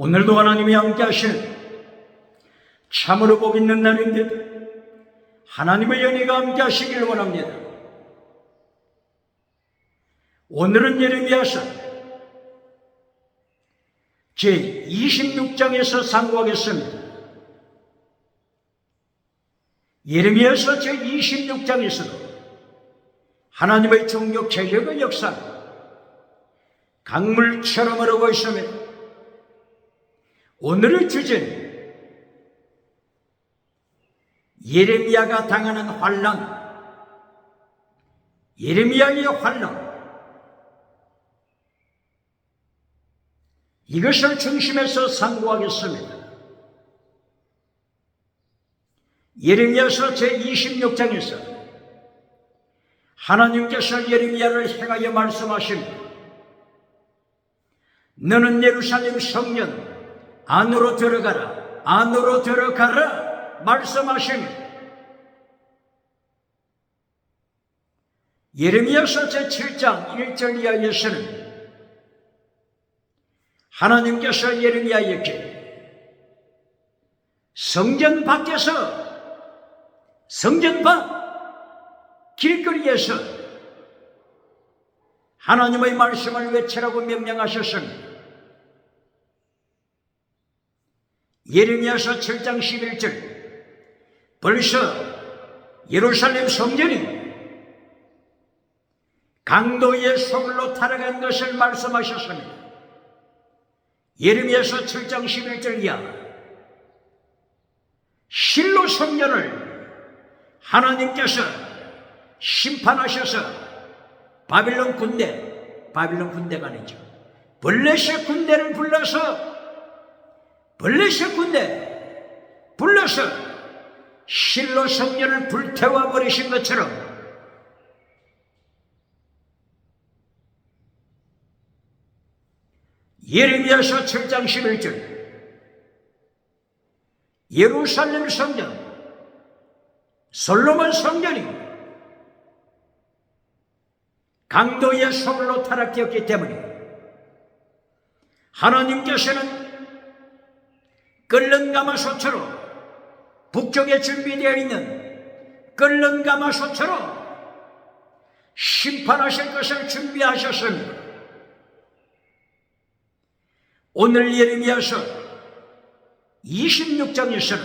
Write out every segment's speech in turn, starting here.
오늘도 하나님이 함께 하시는 참으로 복 있는 날인데 하나님의 연희가 함께 하시길 원합니다. 오늘은 예레미야서 제26장에서 상고하겠습니다. 예레미야서 제26장에서도 하나님의 종교 개혁의 역사 강물처럼 흐르고 있으며 오늘의 주제는 예레미야가 당하는 환난, 예레미야의 환난, 이것을 중심에서 상고하겠습니다. 예레미야서 제26장에서 하나님께서 예레미야를 향하여 말씀하십니다. 너는 예루살렘 성전 안으로 들어가라, 안으로 들어가라 말씀하십니다. 예레미야서 제7장 1절 이하에서는 하나님께서 예레미야에게 성전 밖에서, 성전 밖 길거리에서 하나님의 말씀을 외치라고 명령하셨습니다. 예레미야서 7장 11절 벌써 예루살렘 성전이 강도의 소굴로 타락한 것을 말씀하셨습니다. 예레미야서 7장 11절 이하 실로 성전을 하나님께서 심판하셔서 바빌론 군대가 아니죠, 블레셋 군대를 불러서 실로 성전을 불태워 버리신 것처럼 예레미야서 7장 11절 예루살렘 성전, 솔로몬 성전이 강도의 소굴로 타락되었기 때문에 하나님께서는 끓는 가마솥처럼, 북쪽에 준비되어 있는 끓는 가마솥처럼 심판하실 것을 준비하셨습니다. 오늘 예레미야서 26장에서는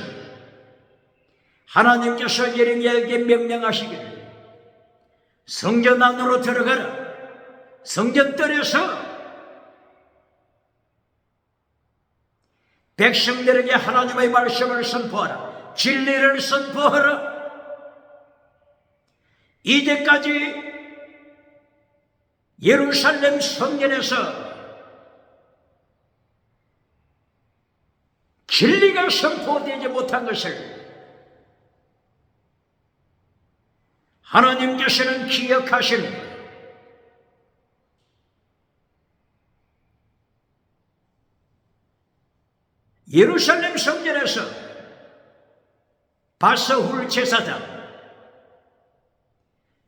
하나님께서 예레미야에게 명령하시기를 성전 안으로 들어가라, 성전뜰에서 백성들에게 하나님의 말씀을 선포하라, 진리를 선포하라. 이제까지 예루살렘 성전에서 진리가 선포되지 못한 것을 하나님께서는 기억하십니다. 예루살렘 성전에서 바스훌 제사장,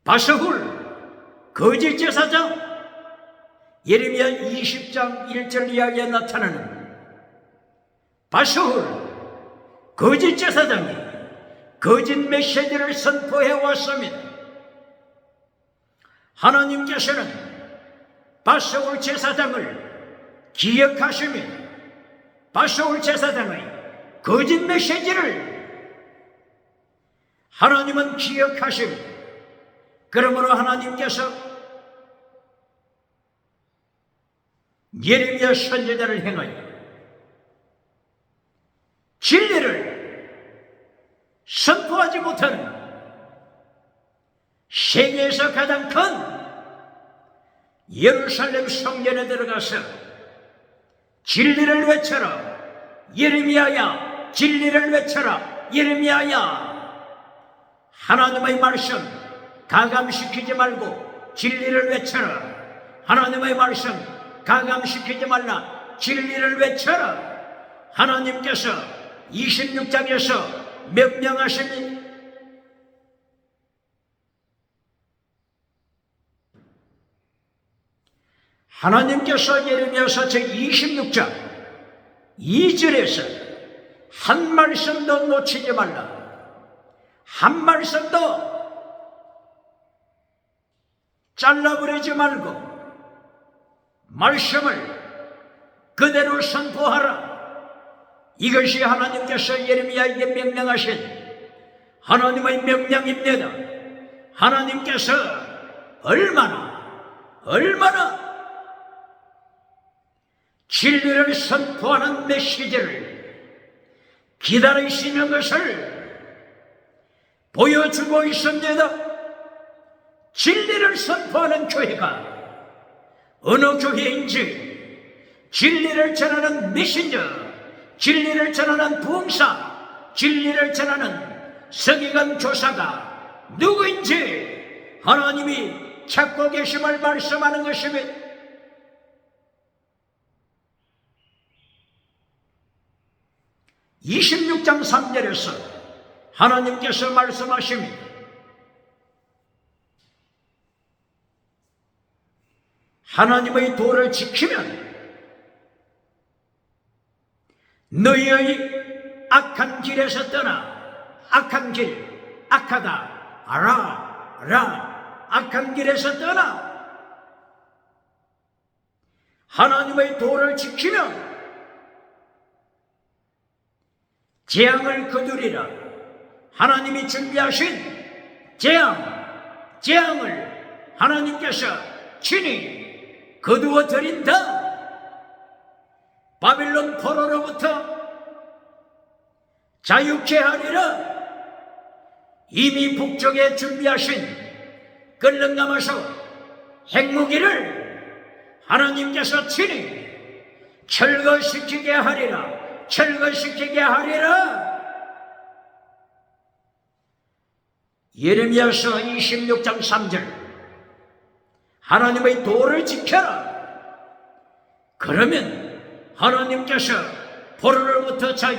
바스훌 거짓 제사장, 예레미야 20장 1절 이하에 나타나는 바스훌 거짓 제사장이 거짓 메시지를 선포해 왔습니다. 하나님께서는 바스훌 제사장을 기억하십니다. 바스훌 제사장의 거짓 메시지를 하나님은 기억하십니다. 그러므로 하나님께서 예레미야 선지자를 향하여 진리를 선포하지 못하는 세계에서 가장 큰 예루살렘 성전에 들어가서 진리를 외쳐라, 예레미야야, 진리를 외쳐라, 예레미야야. 하나님의 말씀 가감시키지 말고 진리를 외쳐라. 하나님의 말씀 가감시키지 말라, 진리를 외쳐라. 하나님께서 26장에서 명령하십니다. 하나님께서 예레미야서 제26장 2절에서 한 말씀도 놓치지 말라. 한 말씀도 잘라버리지 말고 말씀을 그대로 선포하라. 이것이 하나님께서 예레미야에게 명령하신 하나님의 명령입니다. 하나님께서 얼마나 진리를 선포하는 메시지를 기다리시는 것을 보여주고 있습니다. 진리를 선포하는 교회가 어느 교회인지, 진리를 전하는 메신저, 진리를 전하는 부흥사, 진리를 전하는 서기관 교사가 누구인지 하나님이 찾고 계심을 말씀하는 것입니다. (26장 3절에서) 하나님께서 말씀하십니다. 하나님의 도를 지키면 너희의 악한 길에서 떠나, 악한 길, 악하다, 악한 길에서 떠나 하나님의 도를 지키면 재앙을 거두리라. 하나님이 준비하신 재앙을 하나님께서 친히 거두어 드린다. 바빌론 포로로부터 자유케 하리라. 이미 북쪽에 준비하신 끌렁감아서 핵무기를 하나님께서 친히 철거시키게 하리라. 예레미야서 26장 3절 하나님의 도를 지켜라. 그러면 하나님께서 포로로부터 자유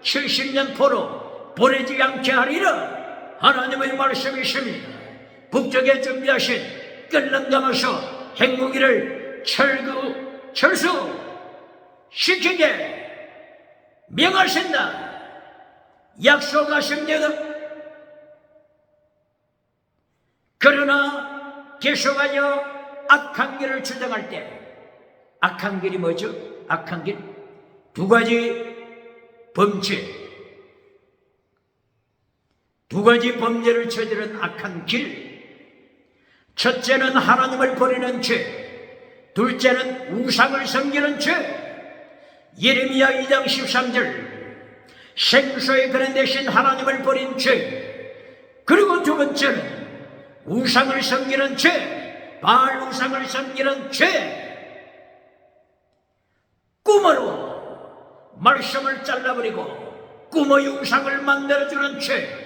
70년 포로 보내지 않게 하리라. 하나님의 말씀이십니다. 북쪽에 준비하신 끌렁감아서 핵무기를 철수시키게 명하신다. 약속하십니다. 그러나 계속하여 악한 길을 주장할 때, 악한 길이 뭐죠? 악한 길? 두 가지 범죄를 저지른 악한 길. 첫째는 하나님을 버리는 죄, 둘째는 우상을 섬기는 죄. 예레미야 2장 13절 생수의 그런 대신 하나님을 버린 죄. 그리고 두 번째는 우상을 섬기는 죄, 바알 우상을 섬기는 죄. 꿈으로 말씀을 잘라버리고 꿈의 우상을 만들어주는 죄.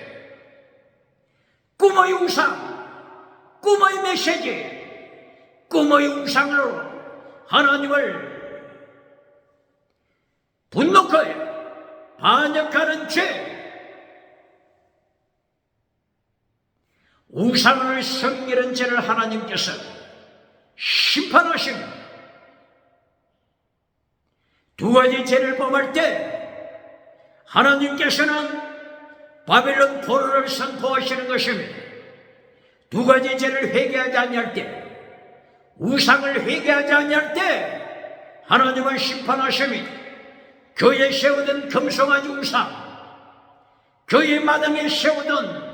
꿈의 우상, 꿈의 메시지, 꿈의 우상으로 하나님을 분노하여 반역하는 죄. 우상을 섬기는 죄를 하나님께서 심판하십니다. 두 가지 죄를 범할 때 하나님께서는 바벨론 포로를 선포하시는 것입니다. 두 가지 죄를 회개하지 아니할 때, 우상을 회개하지 아니할 때 하나님은 심판하십니다. 교회에 세우던 금송아지 우상, 교회 마당에 세우던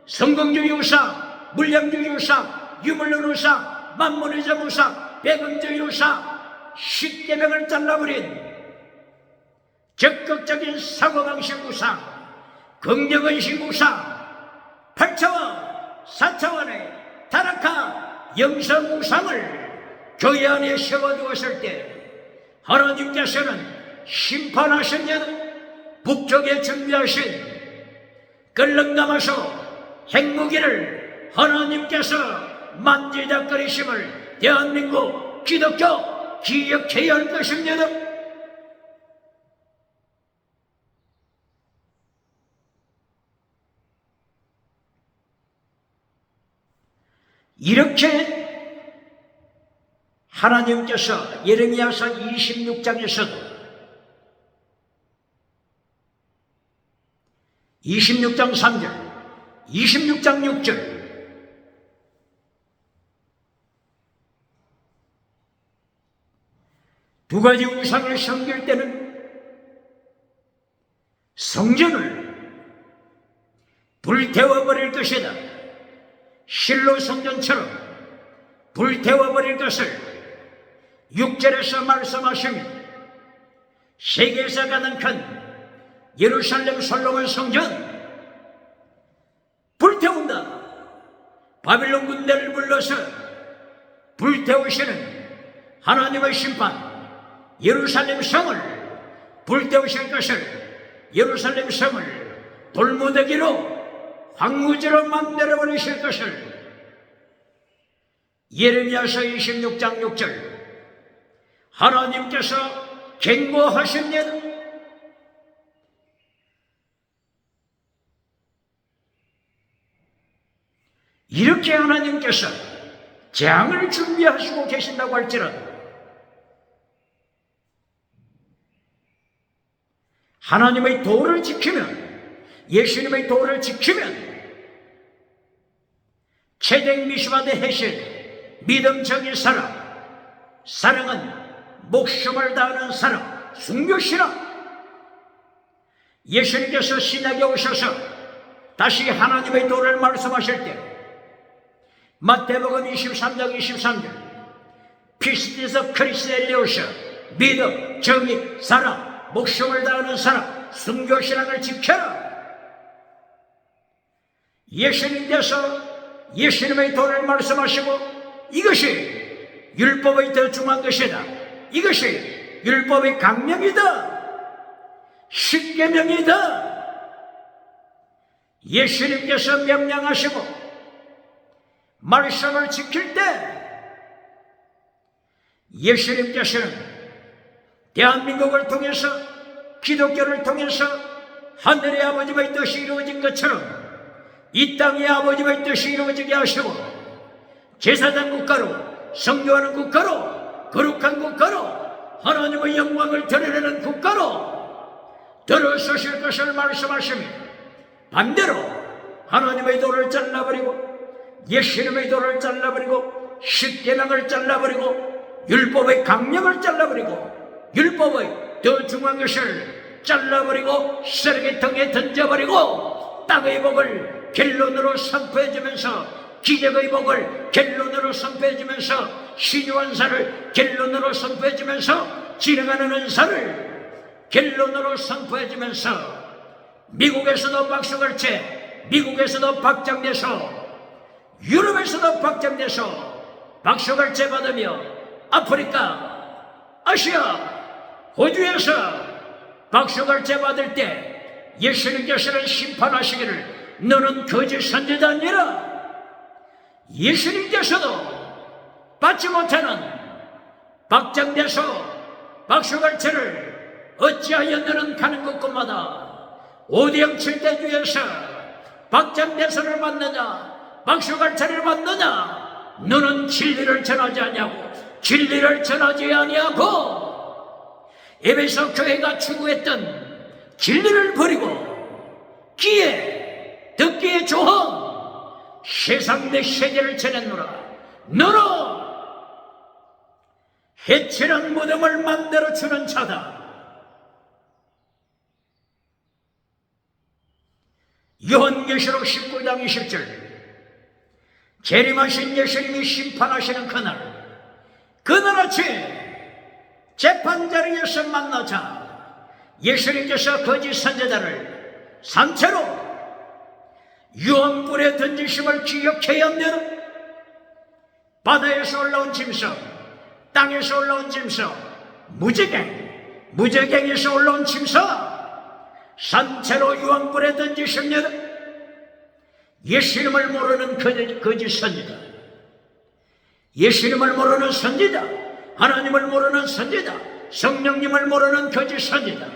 성공주의 우상, 물량주의 우상, 유물론 우상, 만몬의점 우상, 배금주의 우상, 십계명을 잘라버린 적극적인 사고방식 우상, 긍정의식 우상, 8차원, 4차원의 타락한 영성 우상을 교회 안에 세워두었을 때 하나님께서는 심판하십니다. 북쪽에 준비하신 끌렁감아서 핵무기를 하나님께서 만지작거리심을 대한민국 기독교 기억해야 할 것입니다. 이렇게 하나님께서 예레미야서 26장에서도 26장 3절, 26장 6절. 두 가지 우상을 섬길 때는 성전을 불태워버릴 것이다. 실로 성전처럼 불태워버릴 것을 6절에서 말씀하십니다. 세계에서 가장 큰 예루살렘 솔로몬 성전 불태운다. 바빌론 군대를 불러서 불태우시는 하나님의 심판, 예루살렘 성을 불태우실 것을, 예루살렘 성을 돌무더기로 황무지로 만들어버리실 것을 예레미야서 26장 6절 하나님께서 경고하십니다. 이렇게 하나님께서 재앙을 준비하시고 계신다고 할지라도 하나님의 도를 지키면, 예수님의 도를 지키면 체댕 미시바데 헤신 믿음 정의 사랑, 사랑은 목숨을 다하는 사랑, 순교시라. 예수님께서 신약에 오셔서 다시 하나님의 도를 말씀하실 때 마태복음 23장 23절 피스티서 크리스엘리오셔, 믿음, 정의, 사랑, 목숨을 다하는 사람, 순교신앙을 지켜라. 예수님께서 예수님의 도를 말씀하시고 이것이 율법의 더 중요한 것이다. 이것이 율법의 강령이다. 십계명이다. 예수님께서 명령하시고 말씀을 지킬 때 예수님께서는 대한민국을 통해서, 기독교를 통해서 하늘의 아버지의 뜻이 이루어진 것처럼 이 땅의 아버지의 뜻이 이루어지게 하시고 제사장 국가로, 성교하는 국가로, 거룩한 국가로, 하나님의 영광을 드러내는 국가로 들어서실 것을 말씀하시며 반대로 하나님의 도를 잘라버리고 예수님의 도를 잘라버리고 십계명을 잘라버리고 율법의 강령을 잘라버리고 율법의 더 중요한 것을 잘라버리고 쓰레기통에 던져버리고 땅의 복을 결론으로 선포해주면서, 기적의 복을 결론으로 선포해주면서, 신유한사를 결론으로 선포해주면서, 지나가는 은사를 결론으로 선포해주면서 미국에서도 박수갈채, 미국에서도 박장돼서, 유럽에서도 박장돼서 박수갈채 받으며 아프리카, 아시아, 호주에서 박수갈채 받을 때 예수님께서는 심판하시기를 너는 거짓 선지자 아니라 예수님께서도 받지 못하는 박장돼서 박수갈채를 어찌하여 너는 가는 곳곳마다 오대영 칠대주에서 박장대서를 받느냐, 박수갈채를 받느냐, 너는 진리를 전하지 아니하고 진리를 전하지 아니하고 에베소 교회가 추구했던 진리를 버리고 기에, 듣기에 조언, 세상 내 세계를 전했노라. 너로 해치는 무덤을 만들어주는 자다. 요한계시록 19장 20절 재림하신 예수님이 심판하시는 그날 아침 재판자리에서 만나자 예수님께서 거짓 선지자를 산채로 유황불에 던지심을 기억해야 합니다. 바다에서 올라온 짐승, 땅에서 올라온 짐승, 무저갱에서 올라온 짐승 산채로 유황불에 던지십니다. 예수님을 모르는 거짓 선지자, 예수님을 모르는 선지자, 하나님을 모르는 선지자, 성령님을 모르는 거짓 선지자,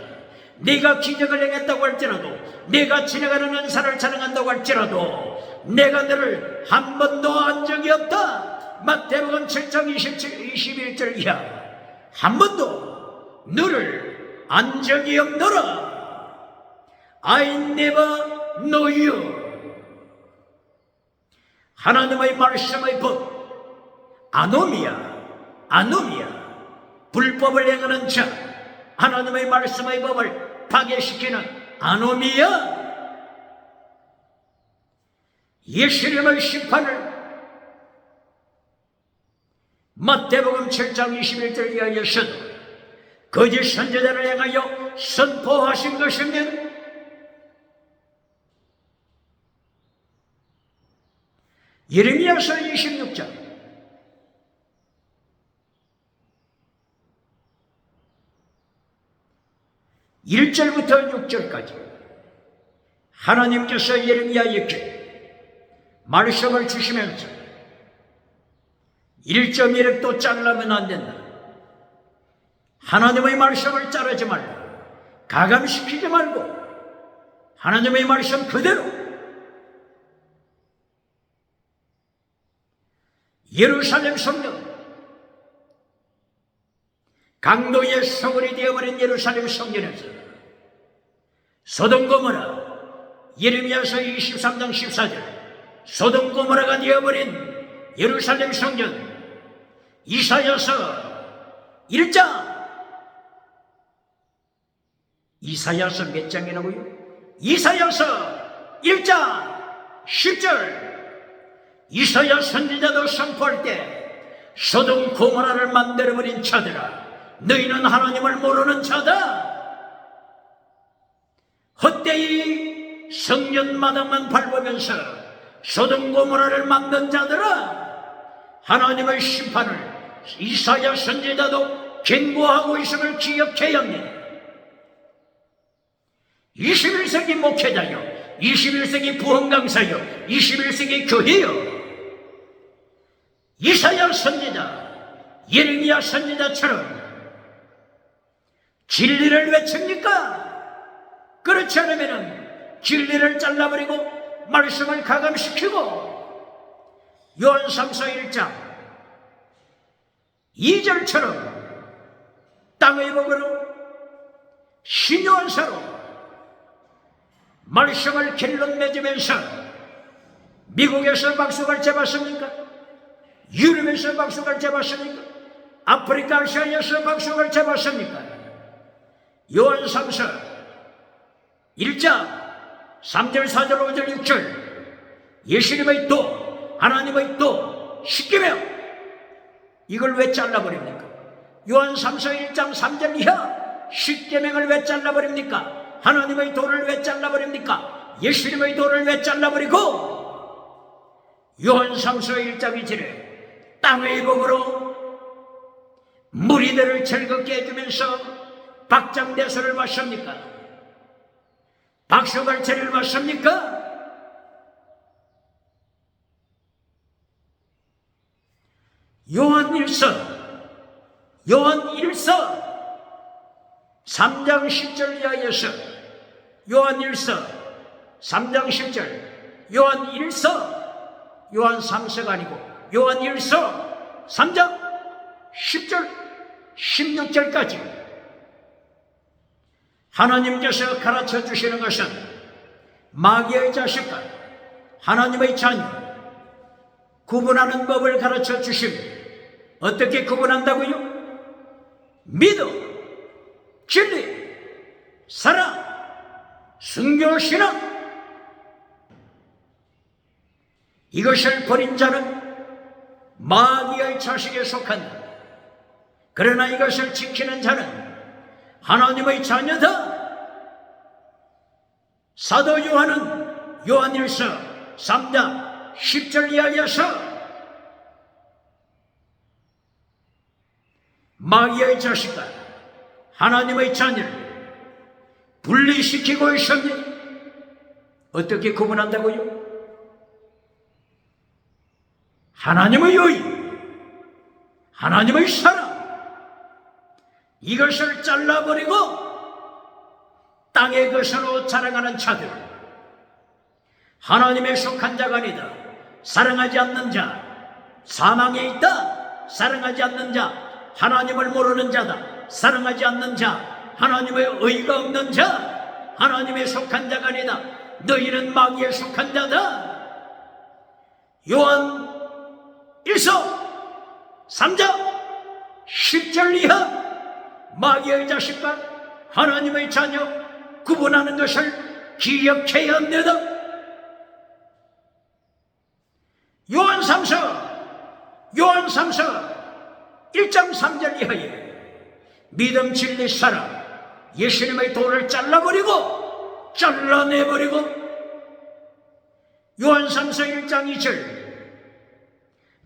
네가 기적을 행했다고 할지라도, 네가 지나가는 은사를 자랑한다고 할지라도 내가 너를 한 번도 안 적이 없다. 마태복음 7장 21절 이하 한 번도 너를 안 적이 없노라. I never 너희여. 하나님의 말씀의 법, 아노미야, 불법을 행하는 자, 하나님의 말씀의 법을 파괴시키는 아노미야, 예수님의 심판을 마태복음 7장 21절 이하에서도 거짓 선지자를 향하여 선포하신 것입니다. 예레미야서 26장 1절부터 6절까지 하나님께서 예레미야에게 말씀을 주시면서 1.1획도 잘라면 안 된다. 하나님의 말씀을 자르지 말고, 가감시키지 말고, 하나님의 말씀 그대로 예루살렘 성전, 강도의 서울이 되어버린 예루살렘 성전에서 소돔 고모라, 예레미야서 23장 14절, 소돔 고모라가 되어버린 예루살렘 성전, 이사야서 1장, 이사야서 몇 장이라고요? 이사야서 1장 10절. 이사야 선지자도 선포할 때 소돔 고모라를 만들어버린 자들아, 너희는 하나님을 모르는 자다. 헛되이 성전 마당만 밟으면서 소돔 고모라를 만든 자들아, 하나님의 심판을 이사야 선지자도 경고하고 있음을 기억해야 합니다. 21세기 목회자요, 21세기 부흥 강사요, 21세기 교회요, 이사야 선지자, 예레미야 선지자처럼 진리를 외칩니까? 그렇지 않으면 진리를 잘라버리고 말씀을 가감시키고 요한삼서 1장 2절처럼 땅의 법으로 신요한사로 말씀을 길러 맺으면서 미국에서 박수갈 잡았습니까? 유럽에서 박수갈 잡았습니까? 아프리카 아시아에서 박수갈 잡았습니까? 요한삼서 1장 3절 4절 5절 6절 예수님의 도, 하나님의 도, 십계명, 이걸 왜 잘라버립니까? 요한삼서 1장 3절 이하 십계명을 왜 잘라버립니까? 하나님의 도를 왜 잘라버립니까? 예수님의 도를 왜 잘라버리고 요한삼서 1장 2절에 땅의 복으로 무리들을 즐겁게 해주면서 박장대소를 마십니까? 박수갈채를 마십니까? 요한1서 3장 10절 이하에서 요한1서 3장 10절, 요한3서가 아니고 요한1서 3장 10절 16절까지 하나님께서 가르쳐 주시는 것은 마귀의 자식과 하나님의 자녀 구분하는 법을 가르쳐 주십니다. 어떻게 구분한다고요? 믿음, 진리, 사랑, 순교, 신앙. 이것을 버린 자는 마귀의 자식에 속한다. 그러나 이것을 지키는 자는 하나님의 자녀다. 사도 요한은 요한1서 3장 10절 이하에서 마귀의 자식과 하나님의 자녀를 분리시키고 있습니다. 어떻게 구분한다고요? 하나님의 의의, 하나님의 사랑, 이것을 잘라버리고 땅의 것으로 자랑하는 자들, 하나님의 속한 자가 아니다. 사랑하지 않는 자, 사망에 있다. 사랑하지 않는 자, 하나님을 모르는 자다. 사랑하지 않는 자, 하나님의 의가 없는 자, 하나님의 속한 자가 아니다. 너희는 마귀에 속한 자다. 요한 1서 3장 10절 이하 마귀의 자식과 하나님의 자녀 구분하는 것을 기억해야 합니다. 요한 3서 1장 3절 이하에 믿음 진리 사랑 예수님의 도를 잘라내버리고 요한 3서 1장 2절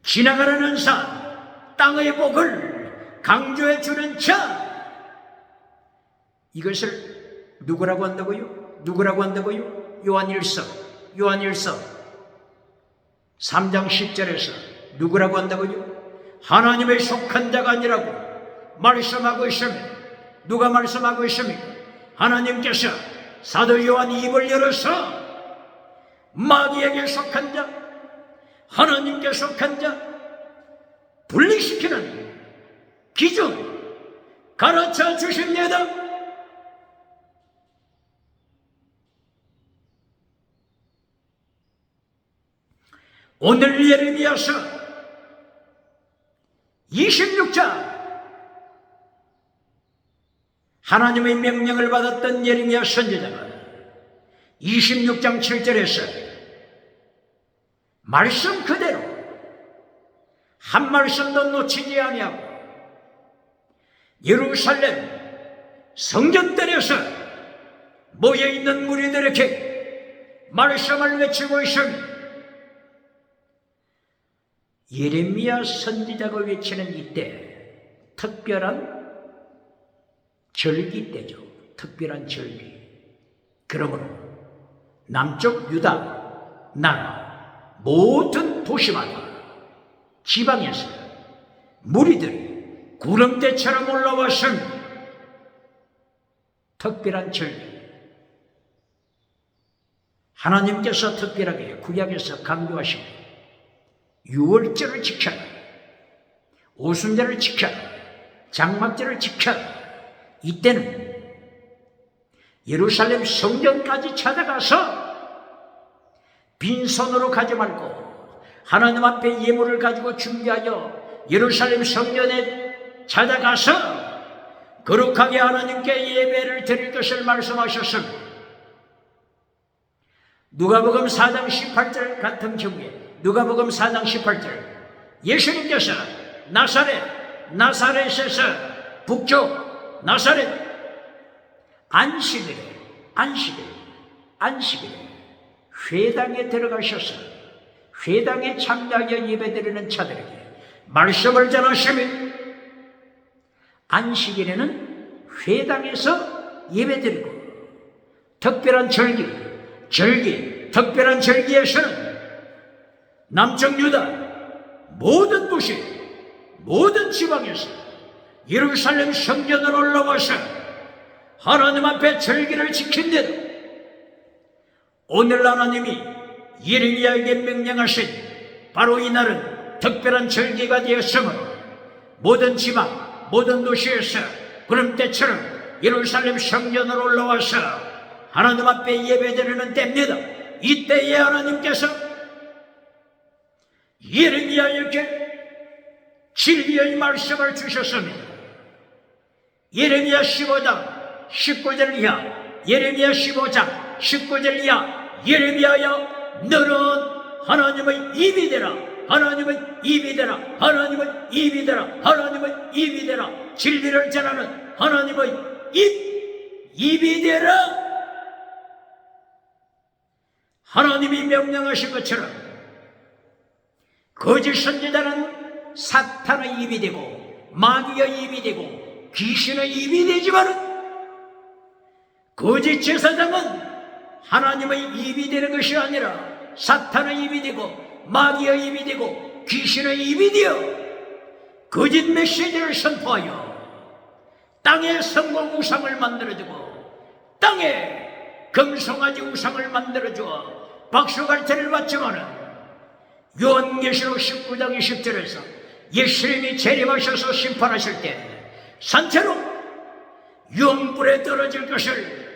지나가는 산 땅의 복을 강조해 주는 자, 이것을 누구라고 한다고요? 요한 1서 3장 10절에서 누구라고 한다고요? 하나님의 속한 자가 아니라고 말씀하고 있습니다. 누가 말씀하고 있습니까? 하나님께서 사도 요한이 입을 열어서 마귀에게 속한 자, 하나님께 속한 자 분리시키는 기준 가르쳐 주십니다. 오늘 예레미야서 26장 하나님의 명령을 받았던 예레미야 선지자가 26장 7절에서 말씀 그대로 한 말씀도 놓치지 아니하고 예루살렘 성전들에서 모여있는 무리들에게 말씀을 외치고 있습니다. 예레미야 선지자가 외치는 이때 특별한 절기 때죠. 특별한 절기. 그러므로 남쪽 유다 나라 모든 도시마다 지방에서 무리들이 구름대처럼 올라왔습니다. 특별한 절기. 하나님께서 특별하게 구약에서 강조하십니다. 유월절을 지켜라, 오순절을 지켜라, 장막절을 지켜라. 이때는 예루살렘 성전까지 찾아가서 빈손으로 가지 말고 하나님 앞에 예물을 가지고 준비하여 예루살렘 성전에 찾아가서 거룩하게 하나님께 예배를 드릴 것을 말씀하셨습니다. 누가복음 4장 18절 같은 경우에 누가복음 4장 18절 예수님께서 나사렛에서 북쪽 나사렛 안식일에 회당에 들어가셔서 회당에 참여하여 예배드리는 자들에게 말씀을 전하시며 안식일에는 회당에서 예배드리고 특별한 특별한 절기에서는 남쪽 유다 모든 도시 모든 지방에서 예루살렘 성전으로 올라와서 하나님 앞에 절기를 지킨다. 오늘 하나님이 예레미야에게 명령하신 바로 이 날은 특별한 절기가 되었으므로 모든 지방 모든 도시에서 구름대처럼 예루살렘 성전으로 올라와서 하나님 앞에 예배드리는 때입니다. 이때에 하나님께서 예레미야에게 진리의 말씀을 주셨습니다. 예레미야 15장 19절 이하 예레미야 15장 19절 이하 예레미야여 너는 하나님의 입이 되라 하나님의 입이 되라 하나님의 입이 되라 하나님의 입이 되라 진리를 전하는 하나님의 입이 되라. 하나님이 명령하신 것처럼 거짓 선지자는 사탄의 입이 되고 마귀의 입이 되고 귀신의 입이 되지만 거짓 제사장은 하나님의 입이 되는 것이 아니라 사탄의 입이 되고 마귀의 입이 되고 귀신의 입이 되어 거짓 메시지를 선포하여 땅에 성공 우상을 만들어주고 땅에 금송아지 우상을 만들어주어 박수갈채를 받지만은 요한계시록 19장 20절에서 예수님이 재림하셔서 심판하실 때 산채로 유황불에 떨어질 것을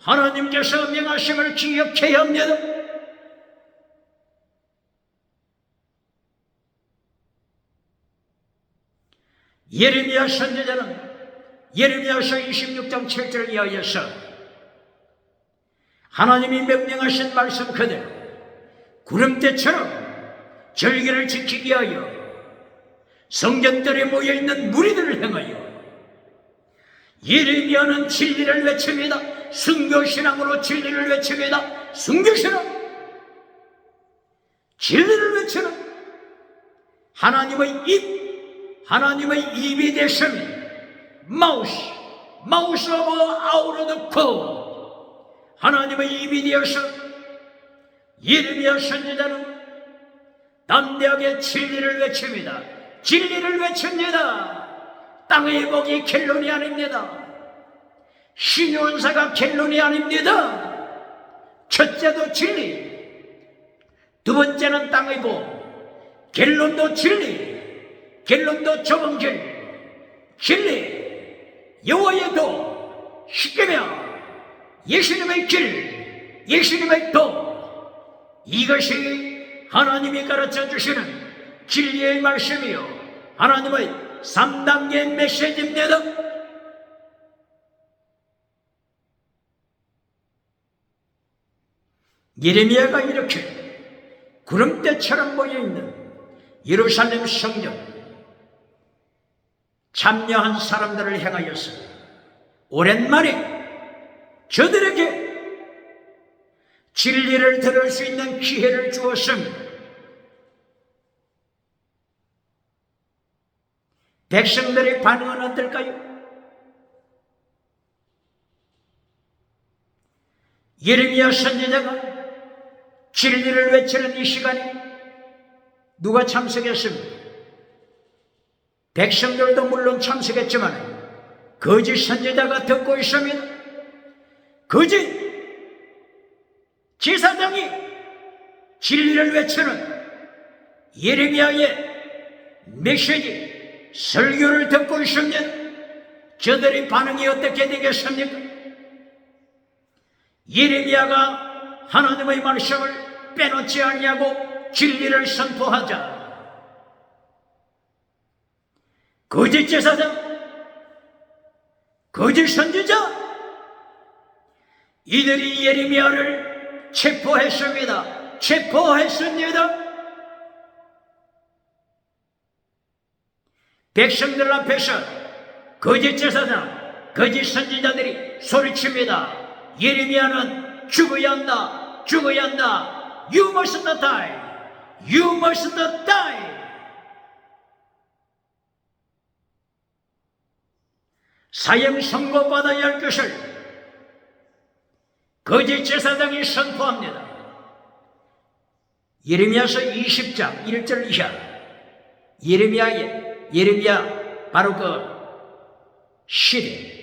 하나님께서 명하심을 기억해야 합니다. 예레미야 선지자는 예레미야서 26장 7절 이하에서 하나님이 명령하신 말씀 그대로 구름대처럼 절기를 지키기 위하여 성전들에 모여있는 무리들을 향하여 예레미야는 진리를 외칩니다. 순교신앙으로 진리를 외칩니다. 순교신앙, 진리를 외치는 하나님의 입이 되시니 마우스 오브 아웃 오브 코, 하나님의 입이 되어서 예레미야 선지자는 담대하게 진리를 외칩니다. 진리를 외칩니다. 땅의 복이 켈론이 아닙니다. 신유원사가 켈론이 아닙니다. 첫째도 진리, 두 번째는 땅의 복, 켈론도 진리, 켈론도 좁은 길, 진리, 여호와의 도, 십계명, 예수님의 길, 예수님의 도, 이것이 하나님이 가르쳐 주시는 진리의 말씀이요 하나님의 3단계 메시지입니다. 예레미야가 이렇게 구름대처럼 모여있는 예루살렘 성전 참여한 사람들을 향하여서 오랜만에 저들에게 진리를 들을 수 있는 기회를 주었습니다. 백성들의 반응은 어떨까요? 예레미야 선지자가 진리를 외치는 이 시간에 누가 참석했습니까? 백성들도 물론 참석했지만 거짓 선지자가 듣고 있습니다. 거짓 제사장이 진리를 외치는 예레미야의 메시지 설교를 듣고 있습니다. 저들의 반응이 어떻게 되겠습니까? 예레미야가 하나님의 말씀을 빼놓지 아니하고 진리를 선포하자 거짓 제사장, 거짓 선지자, 이들이 예레미야를 체포했습니다. 체포했습니다. 백성들 앞에서 거짓 제사장, 거짓 선지자들이 소리칩니다. 예레미야는 죽어야 한다, 죽어야 한다. You must die, you must die. 사형 선고받아야 할 것을 거짓 제사장이 선포합니다. 예레미야서 20장 1절 이하, 예레미야 바로 그 시대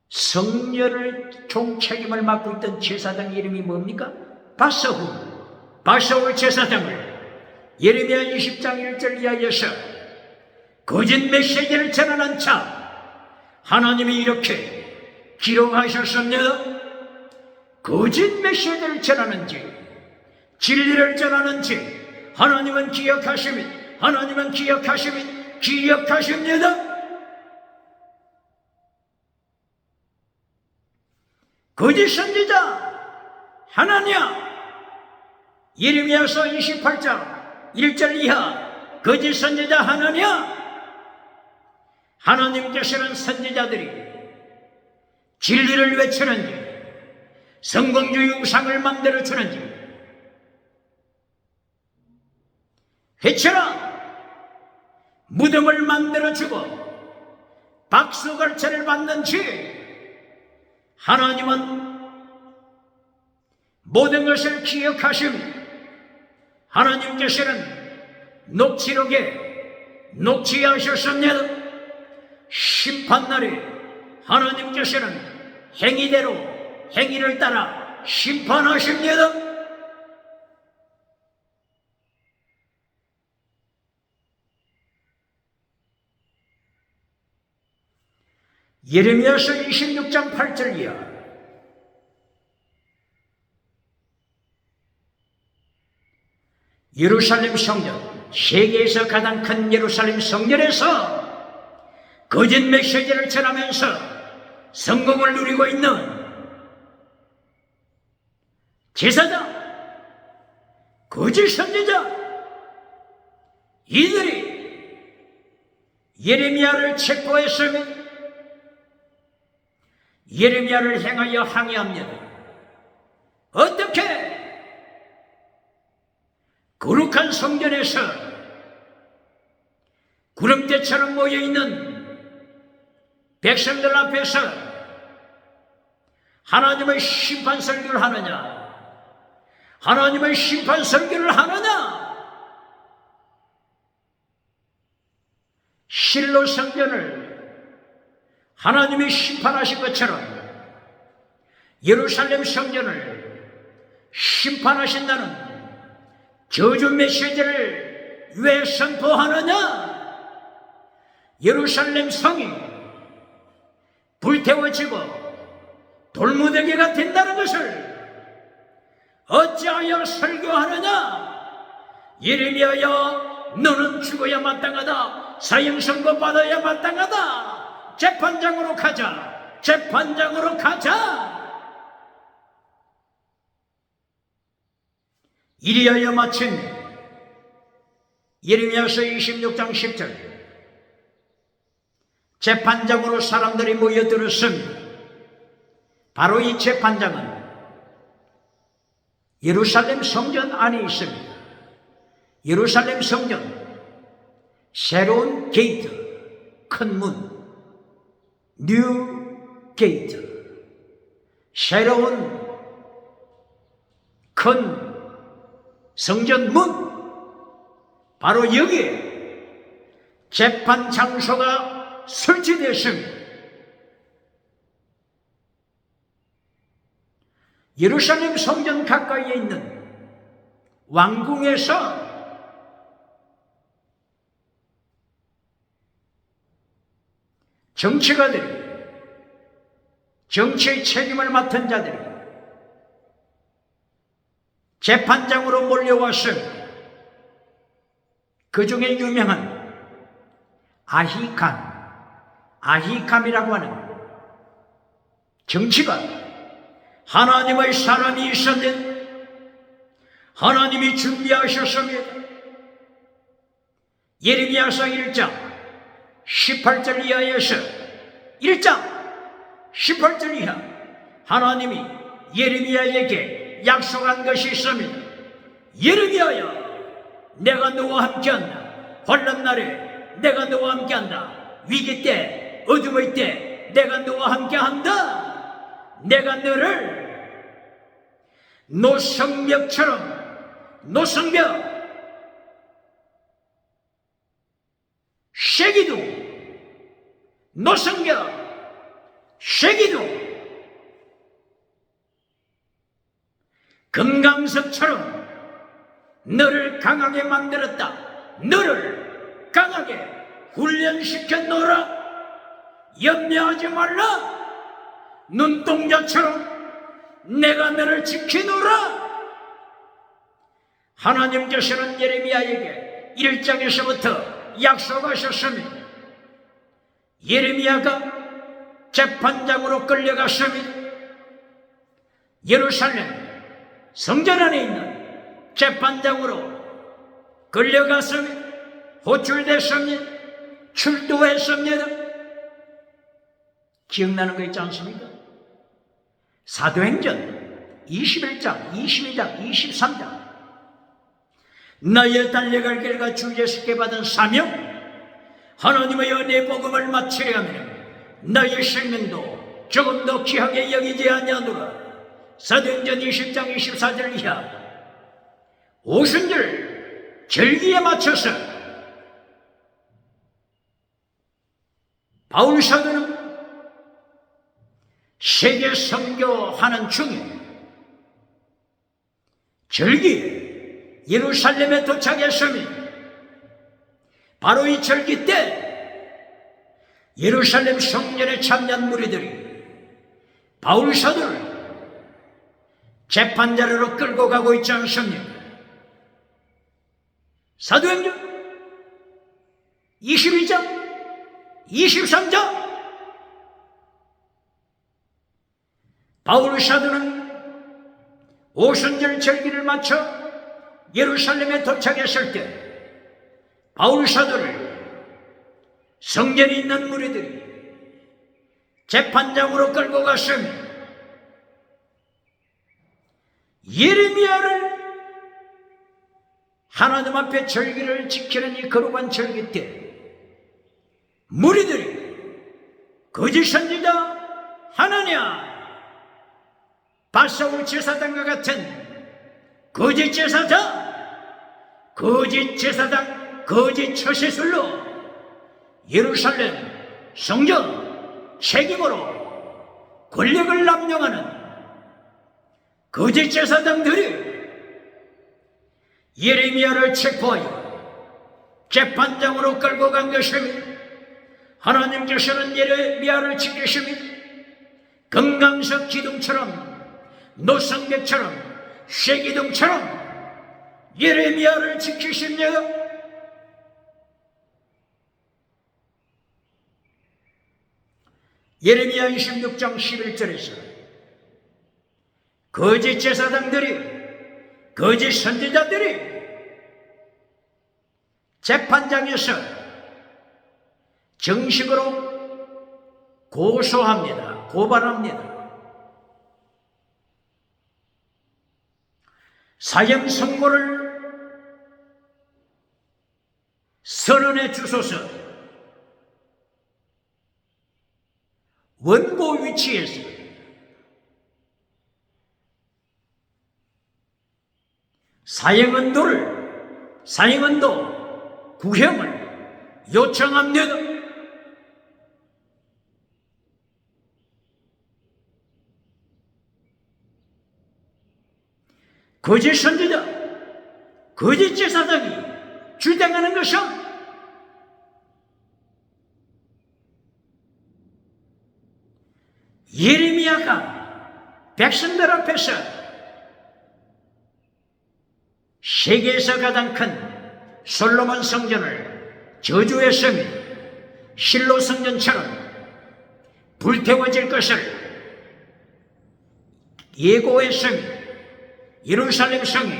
성녀를 총책임을 맡고 있던 제사장 이름이 뭡니까? 바사울 제사장을 예레미야 20장 1절 이하에서 거짓 메시지를 전하는 자 하나님이 이렇게 기록하셨습니다. 거짓 메시지를 전하는지 진리를 전하는지 하나님은 기억하십니다. 거짓 선지자 하나냐, 예레미야서 28장 1절 이하 거짓 선지자 하나냐, 하나님께서는 선지자들이 진리를 외치는지 성공주의 우상을 만들어주는지 해쳐라 무덤을 만들어주고 박수걸차를 받는지 하나님은 모든 것을 기억하십니다. 하나님께서는 녹취록에 녹취하셨습니다. 심판날에 하나님께서는 행위대로 행위를 따라 심판하십니다. 예레미야서 26장 8절 이하. 예루살렘 성전, 세계에서 가장 큰 예루살렘 성전에서 거짓 메시지를 전하면서 성공을 누리고 있는 제사장, 거짓 선지자, 이들이 예레미야를 체포했으면 예레미야를 향하여 항의합니다. 어떻게 거룩한 성전에서 구름대처럼 모여있는 백성들 앞에서 하나님의 심판 설교를 하느냐? 하나님의 심판 설교를 하느냐? 실로 성전을 하나님이 심판하신 것처럼 예루살렘 성전을 심판하신다는 저주 메시지를 왜 선포하느냐? 예루살렘 성이 불태워지고 돌무더기가 된다는 것을 어찌하여 설교하느냐? 예레미야여, 너는 죽어야 마땅하다. 사형선고 받아야 마땅하다. 재판장으로 가자. 재판장으로 가자. 이리하여 마침 예레미야서 26장 10절, 재판장으로 사람들이 모여들었습니다. 바로 이 재판장은 예루살렘 성전 안에 있습니다. 예루살렘 성전 새로운 게이트, 큰 문, 뉴 게이트, 새로운 큰 성전 문, 바로 여기에 재판 장소가 설치되었습니다. 예루살렘 성전 가까이에 있는 왕궁에서 정치가들이, 정치의 책임을 맡은 자들이 재판장으로 몰려왔습니다. 그 중에 유명한 아히감이라고 하는 정치가, 하나님의 사람이 있었는데 하나님이 준비하셨습니다. 예레미야서 1장 18절 이하에서 1장 18절 이하, 하나님이 예레미야에게 약속한 것이 있습니다. 예레미야야, 내가 너와 함께한다. 환난 날에 내가 너와 함께한다. 위기 때, 어둠의 때 내가 너와 함께한다. 내가 너를 노성벽처럼, 노성벽 쉐기둥, 노성벽 쉐기둥 금강석처럼 너를 강하게 만들었다. 너를 강하게 훈련시켜 놓으라. 염려하지 말라. 눈동자처럼 내가 너를 지키노라. 하나님께서는 예레미야에게 1장에서부터 약속하셨습니다. 예레미야가 재판장으로 끌려갔습니다. 예루살렘 성전 안에 있는 재판장으로 끌려갔습니다. 호출됐습니다. 출두했습니다. 기억나는 거 있지 않습니까? 사도행전 21장, 22장, 23장, 나의 달려갈 길과 주 예수께 받은 사명, 하나님의 은혜의 복음을 마치려 하면 나의 생명도 조금 더 귀하게 여기지 아니하노라. 사도행전 20장 24절 이하, 오순절 절기에 맞춰서 바울 사도는 세계 선교하는 중에 절기에 예루살렘에 도착했습니다. 바로 이 절기 때 예루살렘 성전에 참여한 무리들이 바울 사도를 재판자료로 끌고 가고 있지 않습니까? 사도행전 22장 23장 바울 사도는 오순절 절기를 마쳐 예루살렘에 도착했을 때 바울 사도를 성전에 있는 무리들이 재판장으로 끌고 갔습니다. 예레미야를 하나님 앞에 절기를 지키는 이 거룩한 절기 때 무리들이 거짓 선지자 하나냐 바사울 제사장과 같은 거짓 제사장, 거짓 처세술로 예루살렘 성전 책임으로 권력을 남용하는 거짓 제사장들이 예레미야를 체포하여 재판장으로 끌고 간 것입니다. 하나님께서는 예레미야를 지키십니다. 금강석 기둥처럼 노성백처럼 쇠기둥처럼 예레미야를 지키십니다. 예레미야 26장 11절에서 거짓 제사장들이 거짓 선지자들이 재판장에서 정식으로 고소합니다. 고발합니다. 사형 선고를 선언해 주소서. 원고 위치에서 사형언도 구형을 요청합니다. 거짓 선지자, 거짓 제사장이 주장하는 것은 예레미야가 백성들 앞에서 세계에서 가장 큰 솔로몬 성전을 저주했으며 실로 성전처럼 불태워질 것을 예고했으며 예루살렘 성이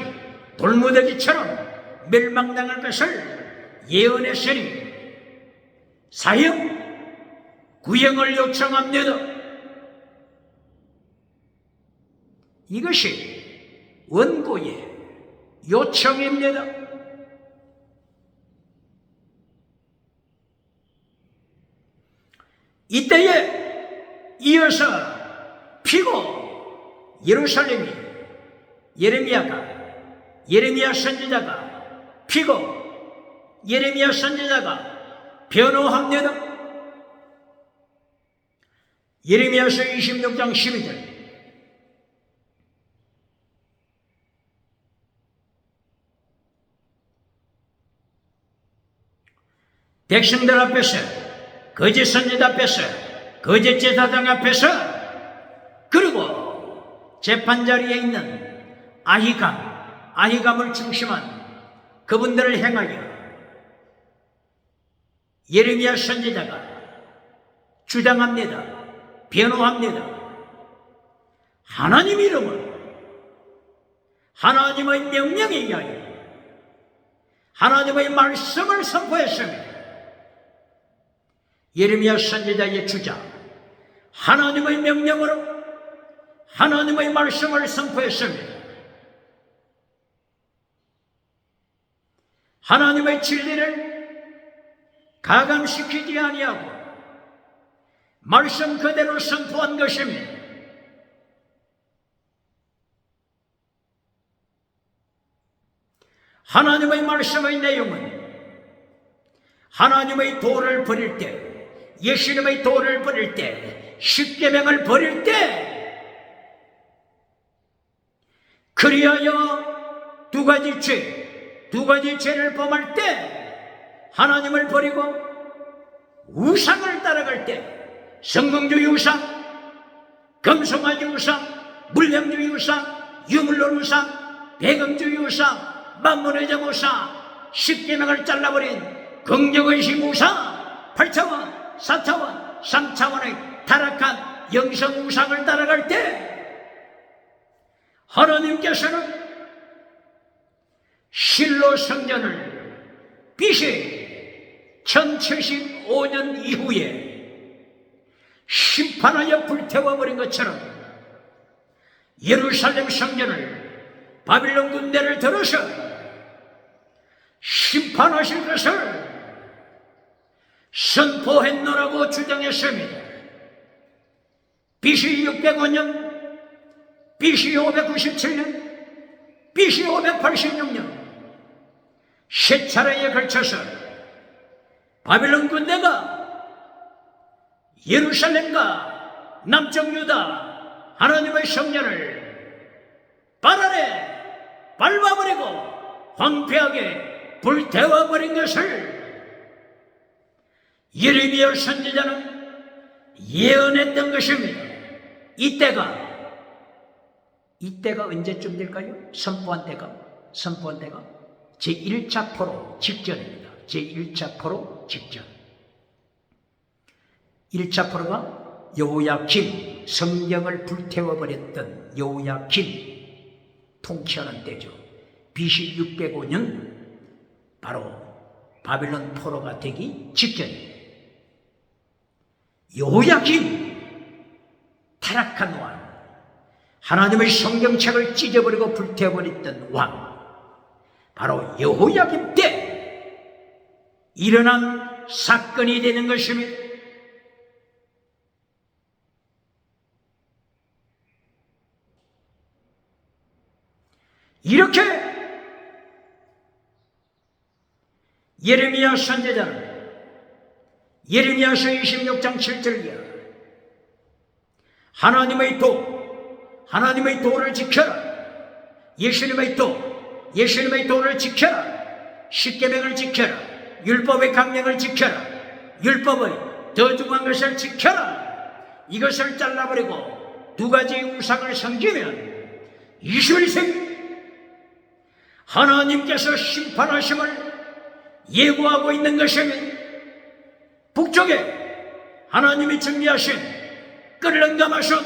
돌무더기처럼 멸망당할 것을 예언했으니 사형, 구형을 요청합니다. 이것이 원고의 요청입니다. 이때에 이어서 피고 예루살렘이 예레미야 선지자가 피고 예레미야 선지자가 변호합니다. 예레미야서 26장 12절 백성들 앞에서 거짓 선지자 앞에서 거짓 제사장 앞에서 그리고 재판자리에 있는 아히감을 중심한 그분들을 향하여 예레미야 선지자가 주장합니다. 변호합니다. 하나님 이름으로 하나님의 명령에 의하여 하나님의 말씀을 선포했습니다. 예레미야 선지자의 주장, 하나님의 명령으로 하나님의 말씀을 선포했습니다. 하나님의 진리를 가감시키지 아니하고 말씀 그대로 선포한 것입니다. 하나님의 말씀의 내용은 하나님의 도를 버릴 때, 예수님의 도를 버릴 때, 십계명을 버릴 때, 그리하여 두 가지 죄를 범할 때 하나님을 버리고 우상을 따라갈 때 성공주의 우상, 금송아지 우상, 물량주의 우상, 유물론 우상, 배금주의 우상, 만문의 점 우상, 십계명을 잘라버린 긍정의식 우상, 8차원, 4차원, 3차원의 타락한 영성 우상을 따라갈 때 하나님께서는 실로 성전을 BC 1075년 이후에 심판하여 불태워버린 것처럼 예루살렘 성전을 바빌론 군대를 들어서 심판하실 것을 선포했노라고 주장했습니다. BC 605년, BC 597년, BC 586년 세 차례에 걸쳐서 바빌론 군대가 예루살렘과 남쪽 유다 하나님의 성전을 발아래 밟아버리고 황폐하게 불태워버린 것을 예레미야 선지자는 예언했던 것입니다. 이때가 언제쯤 될까요? 선포한 때가 제1차 포로 직전입니다. 제1차 포로 직전. 1차 포로가 여호야김, 성경을 불태워버렸던 여호야김 통치하는 때죠. BC 605년 바로 바빌론 포로가 되기 직전입니다. 여호야김, 타락한 왕, 하나님의 성경책을 찢어버리고 불태워버렸던 왕, 바로 여호야김 때 일어난 사건이 되는 것입니다. 이렇게 예레미야 선지자는 예레미야서 26장 7절 이하 하나님의 도를 지켜라. 예수님의 도를 지켜라. 십계명을 지켜라. 율법의 강령을 지켜라. 율법의 더 중요한 것을 지켜라. 이것을 잘라버리고 두 가지의 우상을 섬기면 21세기 하나님께서 심판하심을 예고하고 있는 것입니다. 북쪽에 하나님이 준비하신 끓는 가마솥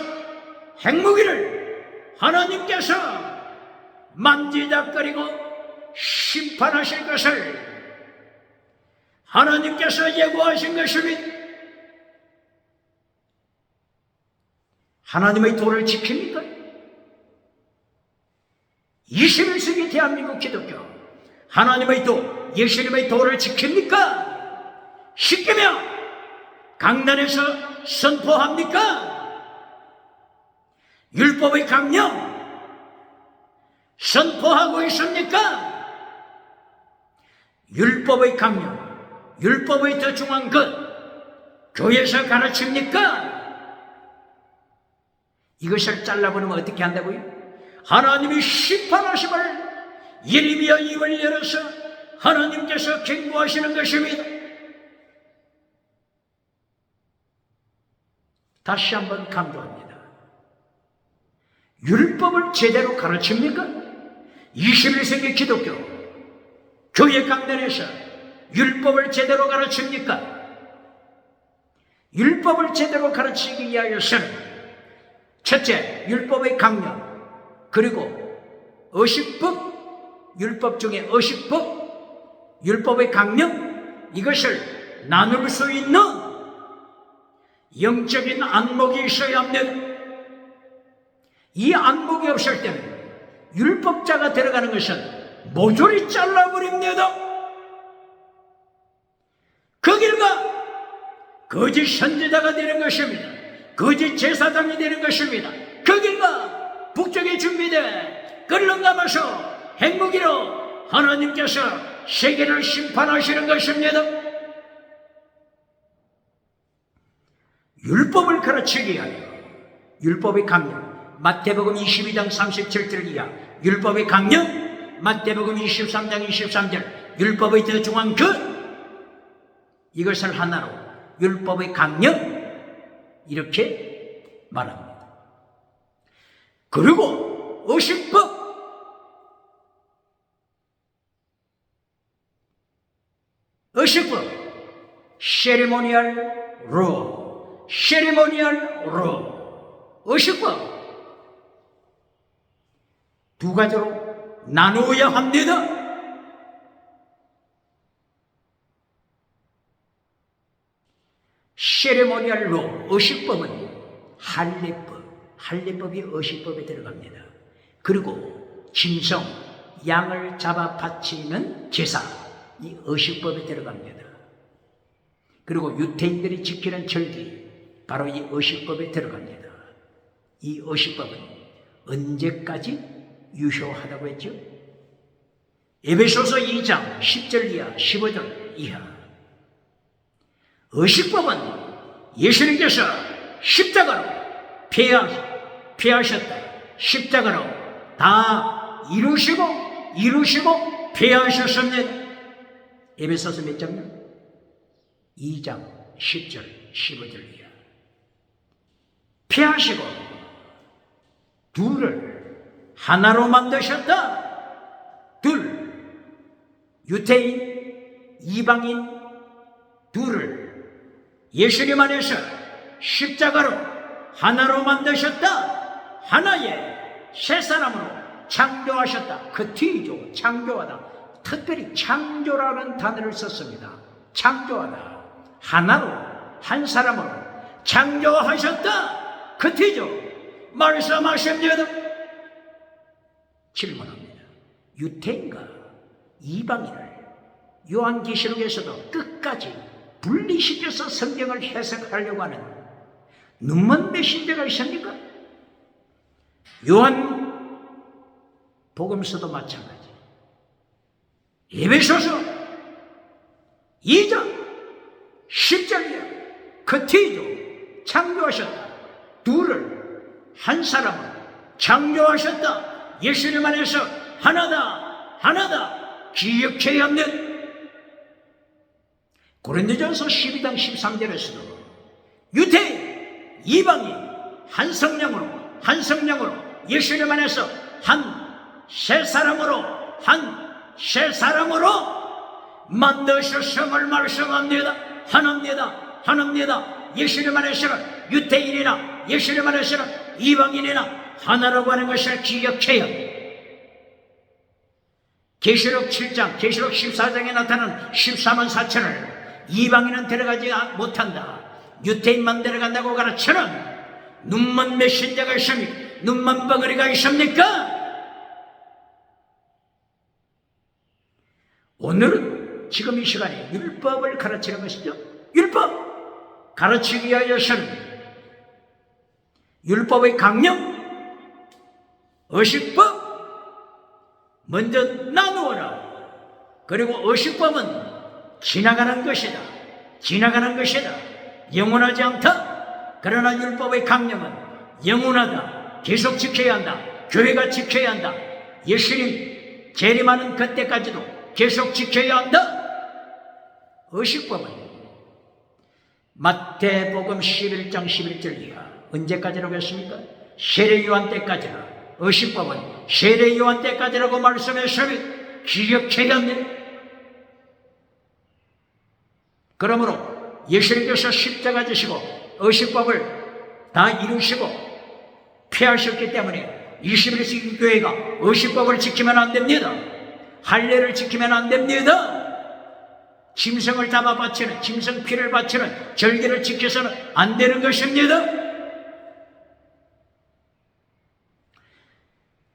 핵무기를 하나님께서 만지작거리고 심판하실 것을 하나님께서 예고하신 것입니다. 하나님의 도를 지킵니까? 21세기 대한민국 기독교 하나님의 도, 예수님의 도를 지킵니까? 십계명 강단에서 선포합니까? 율법의 강령 선포하고 있습니까? 율법의 강령, 율법의 더 중요한 것 교회에서 가르칩니까? 이것을 잘라버리면 어떻게 한다고요? 하나님이 심판하심을 예레미야 입을 열어서 하나님께서 경고하시는 것입니다. 다시 한번 강조합니다. 율법을 제대로 가르칩니까? 21세기 기독교 교회 강단에서 율법을 제대로 가르칩니까? 율법을 제대로 가르치기 위하여서는 첫째, 율법의 강령, 그리고 어식법, 율법 중에 어식법, 율법의 강령, 이것을 나눌 수 있는 영적인 안목이 있어야 합니다. 이 안목이 없을 때는 율법자가 들어가는 것은 모조리 잘라버립니다. 그 길과 거짓 선지자가 되는 것입니다. 거짓 제사장이 되는 것입니다. 그 길과 북쪽에 준비된 끓는 가마솥 핵무기로 하나님께서 세계를 심판하시는 것입니다. 율법을 가르치기 위하여 율법의 강령, 마태복음 22장 37절 이하 율법의 강령, 마태복음 23장 23절 율법의 더 중요한 것, 이것을 하나로 율법의 강령 이렇게 말합니다. 그리고 의식법 세리모니얼 로 의식법 두 가지로 나누어야 합니다. 세리모니얼 로 의식법은 할례법이 의식법에 들어갑니다. 그리고 짐승 양을 잡아 바치는 제사 이 의식법에 들어갑니다. 그리고 유대인들이 지키는 절기 바로 이 의식법에 들어갑니다. 이 의식법은 언제까지 유효하다고 했죠? 에베소서 2장 10절 이하 15절 이하 의식법은 예수님께서 십자가로 폐하셨다. 십자가로 다 이루시고 폐하셨습니다. 에베소서 몇 장요? 2장 10절 15절 이하 폐하시고 둘을 하나로 만드셨다. 유대인 이방인 둘을 예수님 안에서 십자가로 하나로 만드셨다. 하나의 새 사람으로 창조하셨다. 그 뒤죠. 창조하다. 특별히 창조라는 단어를 썼습니다. 창조하다. 하나로 한 사람으로 창조하셨다. 그 뒤죠. 말씀하십니다. 질문합니다. 유태인과 이방인을 요한계시록에서도 끝까지 분리시켜서 성경을 해석하려고 하는 눈먼 메신저가 있습니까? 요한 복음서도 마찬가지. 에베소서 2장 10절이야. 그 뒤도 창조하셨다. 둘을 한 사람으로 창조하셨다. 예수님 안에서 하나다 기억해야 합니다. 고린도전서 12장 13절에서도 유대인 이방인 한 성령으로 예수님 안에서 한 새 사람으로 만드셨음을 말씀합니다. 하나입니다. 예수님 안에서는 유대인이나 예수님 안에서는 이방인이나 하나라고 하는 것을 기억해야 합니다. 계시록 7장, 계시록 14장에 나타난 14만 4천을 이방인은 들어가지 못한다. 유대인만 들어간다고 가르치는 눈먼 메신저가 있습니까? 눈먼 벙어리가 있습니까? 오늘은 지금 이 시간에 율법을 가르치는 것이죠. 율법 가르치기 위하여서는 율법의 강령, 의식법 먼저 나누어라. 그리고 의식법은 지나가는 것이다. 영원하지 않다. 그러나 율법의 강령은 영원하다. 계속 지켜야 한다. 교회가 지켜야 한다. 예수님 재림하는 그때까지도 계속 지켜야 한다. 의식법은 마태복음 11장 11절 이하 언제까지라고 했습니까? 세례요한 때까지나. 의식법은 세례요한 때까지라고 말씀했으니 기억해야 합니다. 그러므로 예수님께서 십자가 지시고 의식법을 다 이루시고 폐하셨기 때문에 21세기 교회가 의식법을 지키면 안 됩니다. 할례를 지키면 안 됩니다. 짐승을 잡아 바치는, 짐승 피를 바치는 절기를 지켜서는 안 되는 것입니다.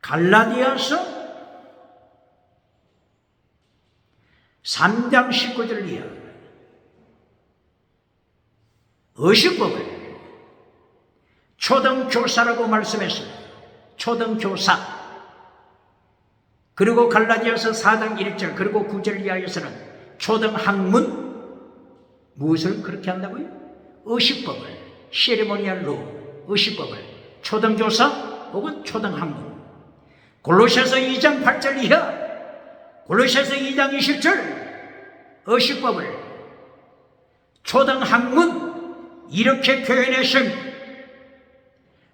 갈라디아서 3장 19절 이하 의식법을 초등교사라고 말씀했습니다. 초등교사. 그리고 갈라디아서 4장 1절 그리고 9절 이하에서는 초등학문 무엇을 그렇게 한다고요? 의식법을 세리모니얼로 의식법을 초등교사 혹은 초등학문. 골로새서 2장 8절 이하 골로새서 2장 20절 의식법을 초등학문 이렇게 표현했습니다.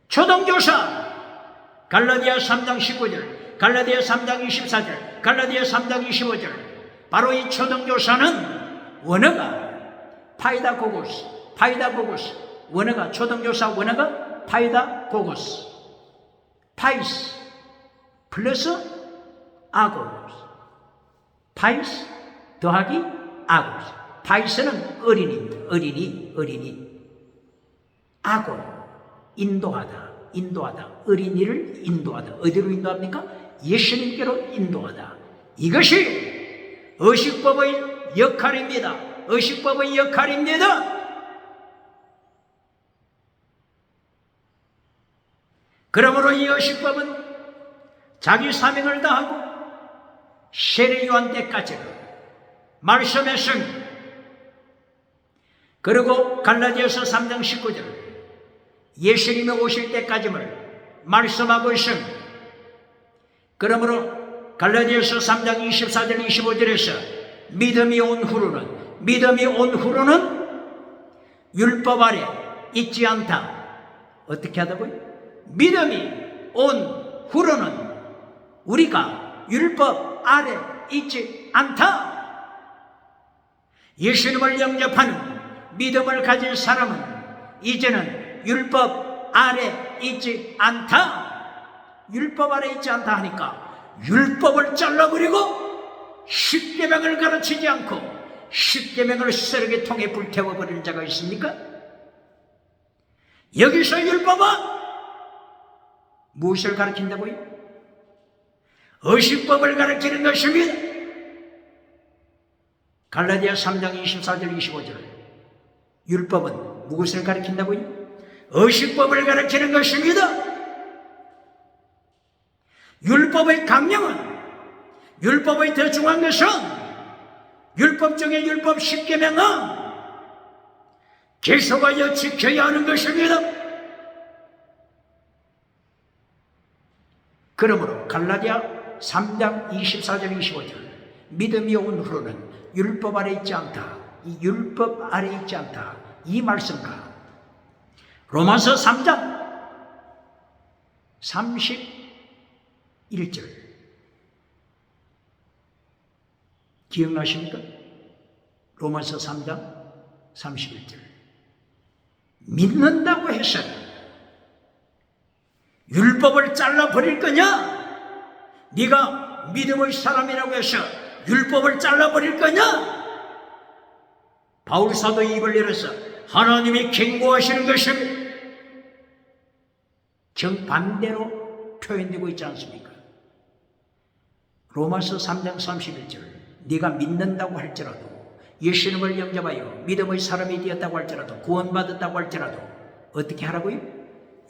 초등교사 갈라디아 3장 19절, 갈라디아 3장 24절, 갈라디아 3장 25절. 바로 이 초등교사는 원어가 파이다고고스, 원어가 초등교사 원어가 파이다고고스, 파이스 플러스 아고스, 파이스 더하기 아고스. 파이스는 어린이입니다. 어린이. 아고 인도하다, 어린이를 인도하다. 어디로 인도합니까? 예수님께로 인도하다. 이것이 의식법의 역할입니다. 의식법의 역할입니다. 그러므로 이 의식법은 자기 사명을 다하고 세례요한 때까지 말씀했습니다. 그리고 갈라디아서 3장 19절 예수님이 오실 때까지를 말씀하고 있습니다. 그러므로 갈라디아서 3장 24절 25절에서 믿음이 온 후로는 율법 아래 있지 않다. 어떻게 하다고요? 믿음이 온 후로는 우리가 율법 아래 있지 않다. 예수님을 영접하는 믿음을 가진 사람은 이제는 율법 아래 있지 않다. 율법 아래 있지 않다 하니까 율법을 잘라버리고 십계명을 가르치지 않고 십계명을 쓰레기통에 불태워버리는 자가 있습니까? 여기서 율법은 무엇을 가르친다고요? 의식법을 가르치는 것입니다. 갈라디아 3장 24절 25절 율법은 무엇을 가르친다고요? 의식법을 가르치는 것입니다. 율법의 강령은, 율법의 더 중요한 것은 율법 중에 율법 10계명은 계속하여 지켜야 하는 것입니다. 그러므로 갈라디아 3장 24절 25절 믿음이 온 후로는 율법 아래 있지 않다. 이 율법 아래 있지 않다. 이 말씀과 로마서 3장 31절 기억나십니까? 로마서 3장 31절 믿는다고 해서 율법을 잘라버릴 거냐? 네가 믿음의 사람이라고 해서 율법을 잘라버릴 거냐? 바울 사도 입을 열어서 하나님이 경고하시는 것입니다. 정반대로 표현되고 있지 않습니까? 로마서 3장 31절 네가 믿는다고 할지라도 예수님을 영접하여 믿음의 사람이 되었다고 할지라도 구원받았다고 할지라도 어떻게 하라고요?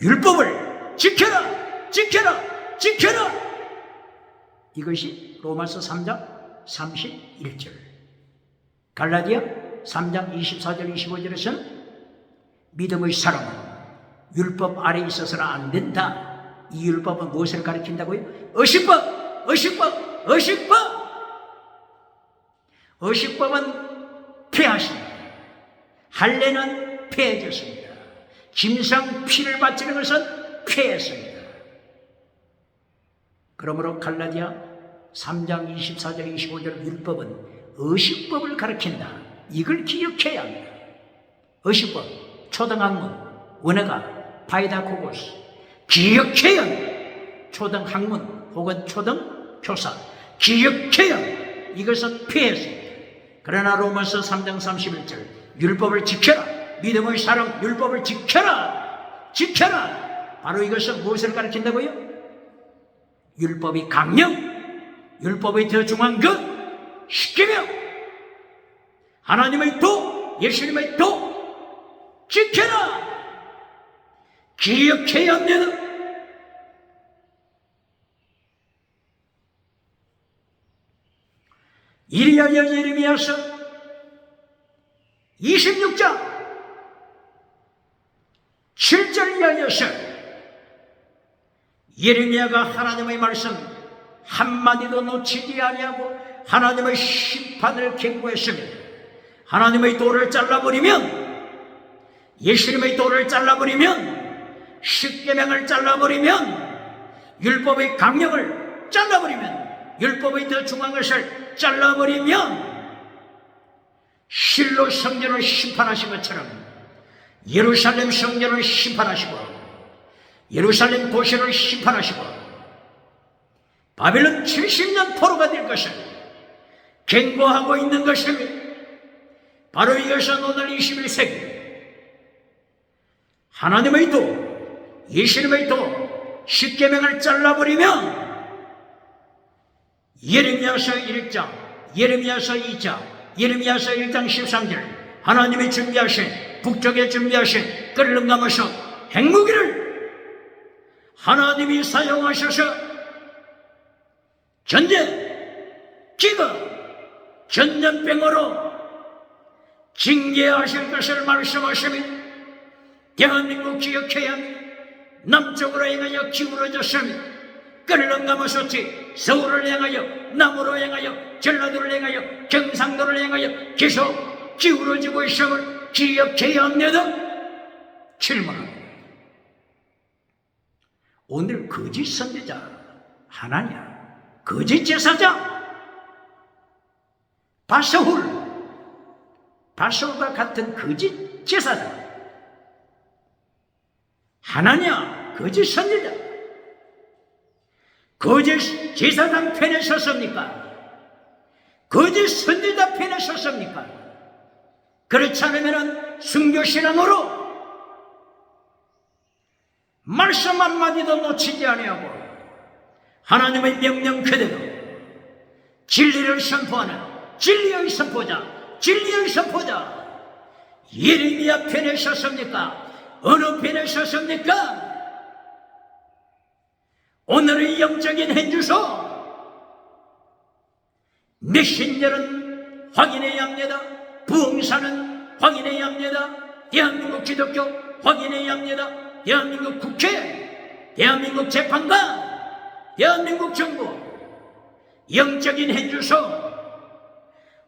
율법을 지켜라! 지켜라! 지켜라! 이것이 로마서 3장 31절 갈라디아 3장 24절 25절에서는 믿음의 사람은 율법 아래 있어서는 안 된다. 이 율법은 무엇을 가르친다고요? 의식법! 의식법! 의식법! 의식법은 폐하십니다. 할례는 폐해졌습니다. 짐승 피를 바치는 것은 폐했습니다. 그러므로 갈라디아 3장 24절 25절 율법은 의식법을 가르친다. 이걸 기억해야 합니다. 의식법, 초등학문, 원어가 파이다고고스 기억해야 합니다. 초등학문 혹은 초등교사 기억해야 합니다. 이것은 피했습니다. 그러나 로마서 3장 31절 율법을 지켜라. 믿음의 사랑 율법을 지켜라. 지켜라. 바로 이것은 무엇을 가르친다고요? 율법이 강령, 율법이 더 중요한 것, 십계명, 하나님의 도, 예수님의 도 지켜라. 기억해야 합니다. 이리하여 예레미야서 26장 7절 이하여서 예레미야가 하나님의 말씀 한마디도 놓치지 아니하고 하나님의 심판을 경고했습니다. 하나님의 도를 잘라버리면, 예수님의 도를 잘라버리면, 십계명을 잘라버리면, 율법의 강령을 잘라버리면, 율법의 더 중요한 것을 잘라버리면 실로 성전을 심판하신 것처럼 예루살렘 성전을 심판하시고 예루살렘 도시를 심판하시고 바벨론 70년 포로가 될 것을 경고하고 있는 것입니다. 바로 이것은 오늘 21세기 하나님의 도, 예수님의 도, 십계명을 잘라버리면 예레미야서 1장, 예레미야서 2장, 예레미야서 1장 13절 하나님이 준비하신, 북쪽에 준비하신 끓는 감아서 핵무기를 하나님이 사용하셔서 전쟁, 기근, 전염병으로 징계하실 것을 말씀하시며 대한민국 기억해야 합니다. 남쪽으로 행하여 기울어졌습니다. 끓는 감아솥이 서울을 향하여, 남으로 향하여, 전라도를 향하여, 경상도를 향하여 계속 기울어지고 있음을 기억해야 합니다. 질문합니다. 오늘 거짓 선지자 하나냐, 거짓 제사장 바사울과 같은 거짓 제사장 하나냐, 거짓 선지자 거짓 제사장 편에 섰습니까? 거짓 선지자 편에 섰습니까? 그렇지 않으면 순교신앙으로 말씀 한마디도 놓치지 아니하고 하나님의 명령 그대로 진리를 선포하는 진리의 선포자, 진리의 선포자 예레미야 편에 섰습니까? 어느 편에 섰습니까? 오늘의 영적인 현주소 메신저는 확인해야 합니다. 부흥사는 확인해야 합니다. 대한민국 기독교 확인해야 합니다. 대한민국 국회, 대한민국 재판관, 대한민국 정부 영적인 현주소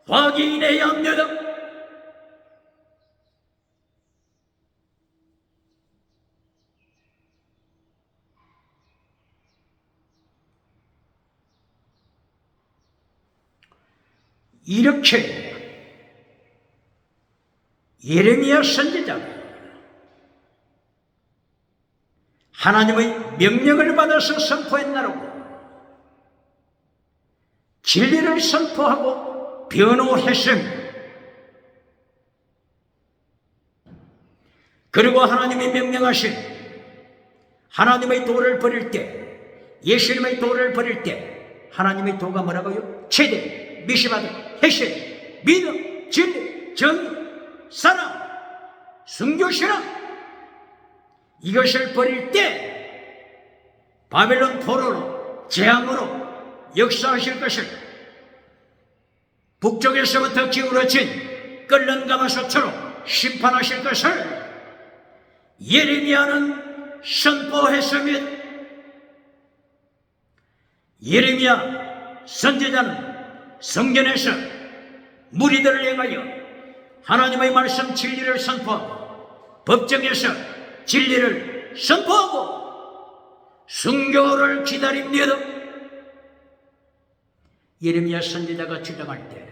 확인해야 합니다. 이렇게 예레미야 선지자가 하나님의 명령을 받아서 선포했나라고 진리를 선포하고 변호했습니다. 그리고 하나님이 명령하신 하나님의 도를 버릴 때, 예수님의 도를 버릴 때 하나님의 도가 뭐라고요? 최대, 미시바드, 핵심, 믿음, 진리, 정의, 사랑, 순교신앙 이것을 버릴 때 바벨론 포로로, 재앙으로 역사하실 것을 북쪽에서부터 기울어진 끓는 가마솥처럼 심판하실 것을 예레미야는 선포했습니다. 예레미야 선지자는 성전에서 무리들을 향하여 하나님의 말씀 진리를 선포하고 법정에서 진리를 선포하고 순교를 기다립니다. 예레미야 선지자가 주장할 때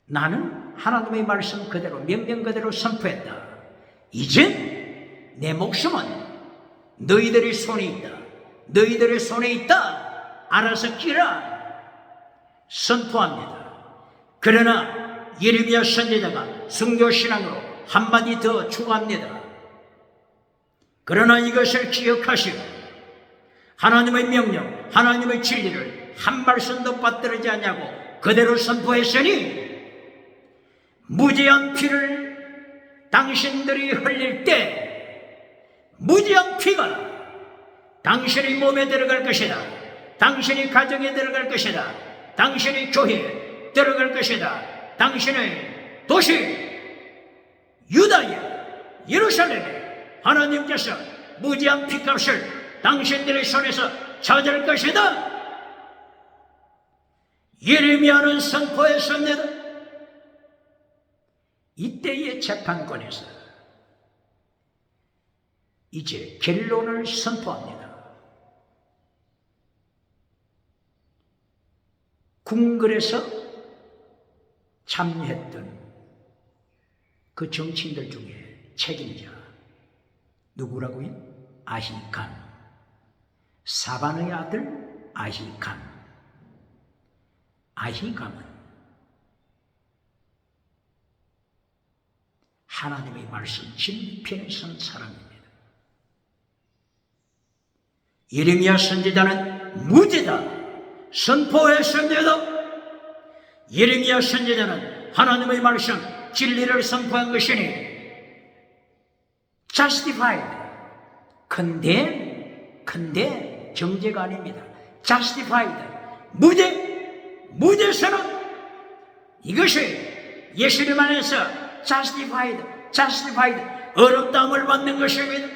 나는 하나님의 말씀 그대로 명령 그대로 선포했다. 이젠 내 목숨은 너희들의 손에 있다. 너희들의 손에 있다. 알아서 끼라. 선포합니다. 그러나 예레미야 선지자가 순교신앙으로 한마디 더 추가합니다. 그러나 이것을 기억하시고 하나님의 명령, 하나님의 진리를 한 말씀도 빠뜨리지 않냐고 그대로 선포했으니 무지한 피를 당신들이 흘릴 때 무지한 피가 당신의 몸에 들어갈 것이다. 당신의 가정에 들어갈 것이다. 당신의 교회에 들어갈 것이다. 당신의 도시 유다에 예루살렘에 하나님께서 무지한 피값을 당신들의 손에서 찾을 것이다. 예레미야는 선포했습니다. 이때의 재판권에서 이제 결론을 선포합니다. 궁궐에서 참여했던 그 정치인들 중에 책임자 누구라고요? 아히칸, 사반의 아들 아히칸. 아히감은 하나님의 말씀 진편에 선 사람입니다. 예레미야 선지자는 무죄다 선포했습니다. 예레미야 선지자는 하나님의 말씀 진리를 선포한 것이니 justified, condemn, 정죄가 아닙니다. justified, 무죄선언. 이것이 예수님 안에서 justified, 어렵다함을 받는 것입니다.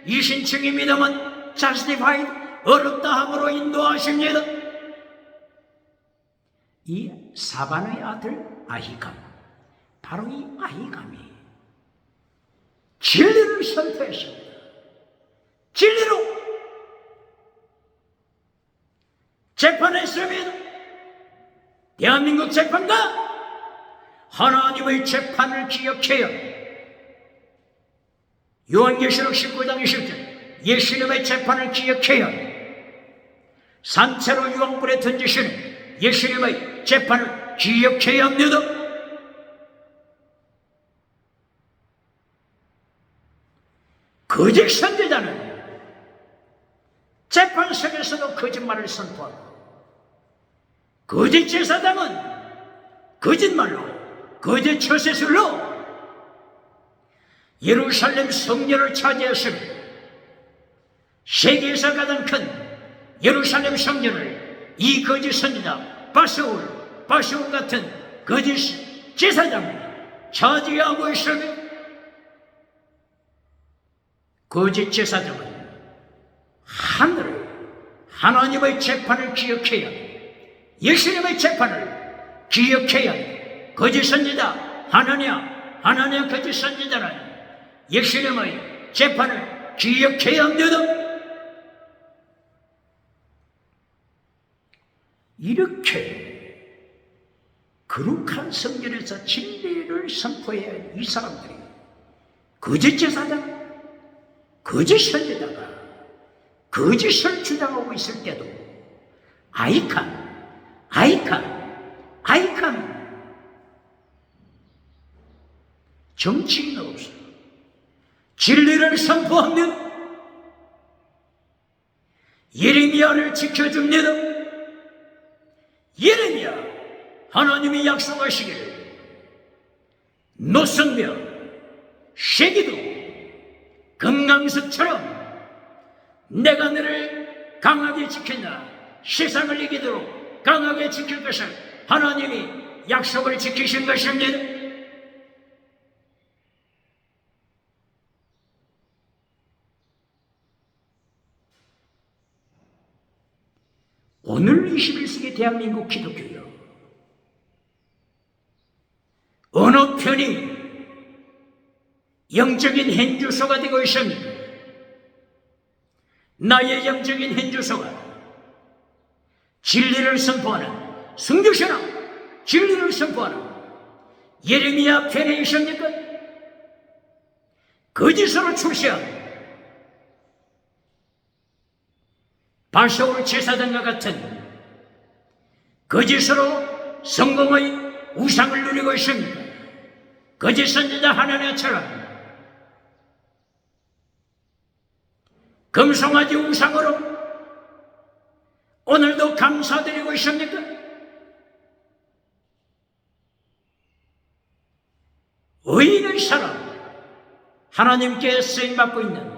이신층이 믿음은 justified, 어렵다함으로 인도하십니다. 이 사반의 아들 아히감, 바로 이 아히감이 진리를 선포했습니다. 진리로 재판했습니다. 대한민국 재판과 하나님의 재판을 기억해야 요한계시록 19장 20절 예수님의 재판을 기억해야 산채로 유황불에 던지시는 예수님의 재판을 기억해야 합니다. 거짓 선지자는 재판 속에서도 거짓말을 선포하고 거짓 제사장은 거짓말로 거짓 처세술로 예루살렘 성전을 차지했습니다. 세계에서 가장 큰 예루살렘 성전을 이 거짓 선지자 바세울 같은 거짓 제사장이 차지하고 있습니다. 거짓 제사장은 하나님의 재판을 기억해야 합니다. 예수님의 재판을 기억해야 합니다. 거짓 선지자 하나냐 거짓 선지자는 예수님의 재판을 기억해야 합니다. 이렇게 거룩한 성전에서 진리를 선포해야 할 이 사람들이 거짓 제사장, 거짓 선지자가 거짓을 주장하고 있을 때도 아이칸 정치인으로서 진리를 선포하며 예레미야를 지켜줍니다. 예레미야, 하나님이 약속하시기를 노성며 쇠기도 금강석처럼 내가 너를 강하게 지킨다. 세상을 이기도록 강하게 지킬 것을 하나님이 약속을 지키신 것입니다. 오늘 21세기 대한민국 기독교요, 어느 편이 영적인 현주소가 되고 있습니까? 나의 영적인 현주소가 진리를 선포하는 성교신앙, 진리를 선포하는 예레미야 편에 있습니까? 거짓으로 출세한 바세울 제사장과 같은 거짓으로 성공의 우상을 누리고 있습니다. 거짓 선지자 하나냐처럼 금송아지 우상으로 오늘도 감사드리고 있습니까? 의인의 사람, 하나님께 쓰임받고 있는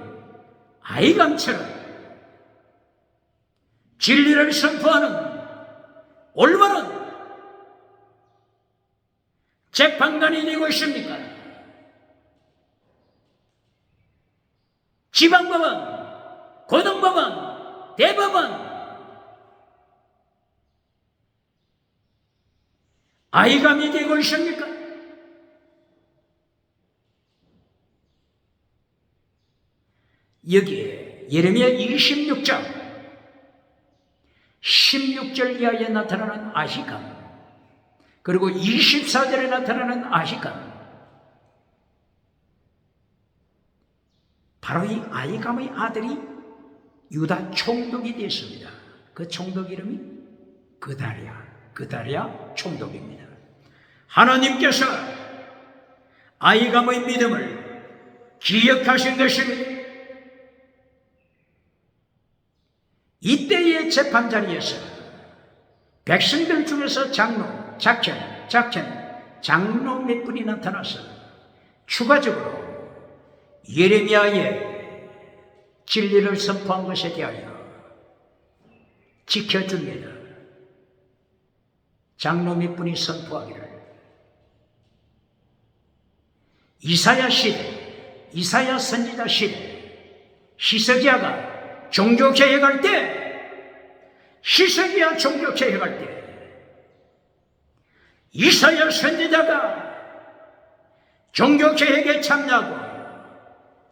아이감처럼 진리를 선포하는 올바른 재판관이 되고 있습니까? 지방법원, 고등법원, 대법원, 아이감이 되고 있습니까? 여기에 예레미야 26장 16절 이하에 나타나는 아히감, 그리고 24절에 나타나는 아히감, 바로 이 아히감의 아들이 유다 총독이 되었습니다. 그 총독 이름이 그다랴 총독입니다. 하나님께서 아히감의 믿음을 기억하신 것입니다. 이때의 재판 자리에서 백성들 중에서 장로 몇 분이 나타나서 추가적으로 예레미야의 진리를 선포한 것에 대하여 지켜줍니다. 장로 몇 분이 선포하기를 이사야 시대, 이사야 선지자 시대, 히스기야가 종교개혁할 때, 히스기야 종교개혁할 때, 이사야 선지자가 종교개혁에 참여하고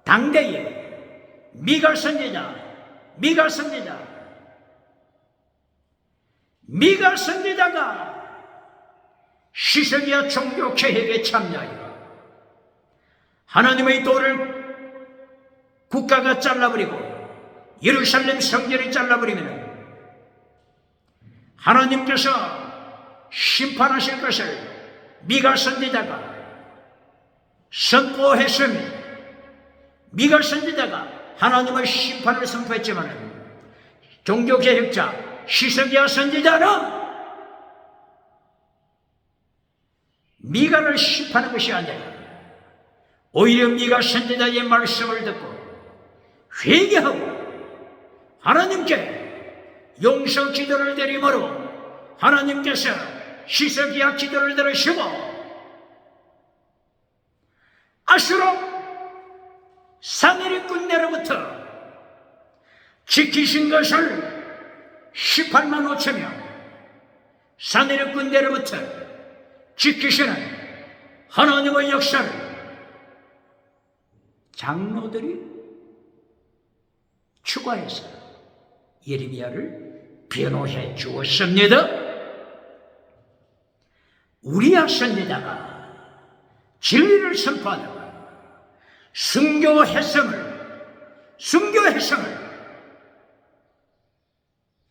당대에 미가 선지자가 히스기야 종교개혁에 참여하여 하나님의 도를 국가가 잘라버리고 예루살렘 성전이 잘라버리면 하나님께서 심판하실 것을 미가 선지자가 선포했으며 미가 선지자가 하나님의 심판을 선포했지만 종교개혁자 히스기야 선지자는 미가를 심판한 것이 아니라 오히려 미가 선지자의 말씀을 듣고 회개하고 하나님께 용서 기도를 드림으로 하나님께서 히스기야 기도를 들으시고 아수로 사내립군 내로부터 지키신 것을 18만 5천명 사내립군 내로부터 지키시는 하나님의 역사를 장로들이 추가해서 예레미야를 변호해 주었습니다. 우리야 선지자가 진리를 선포하다가 순교해성을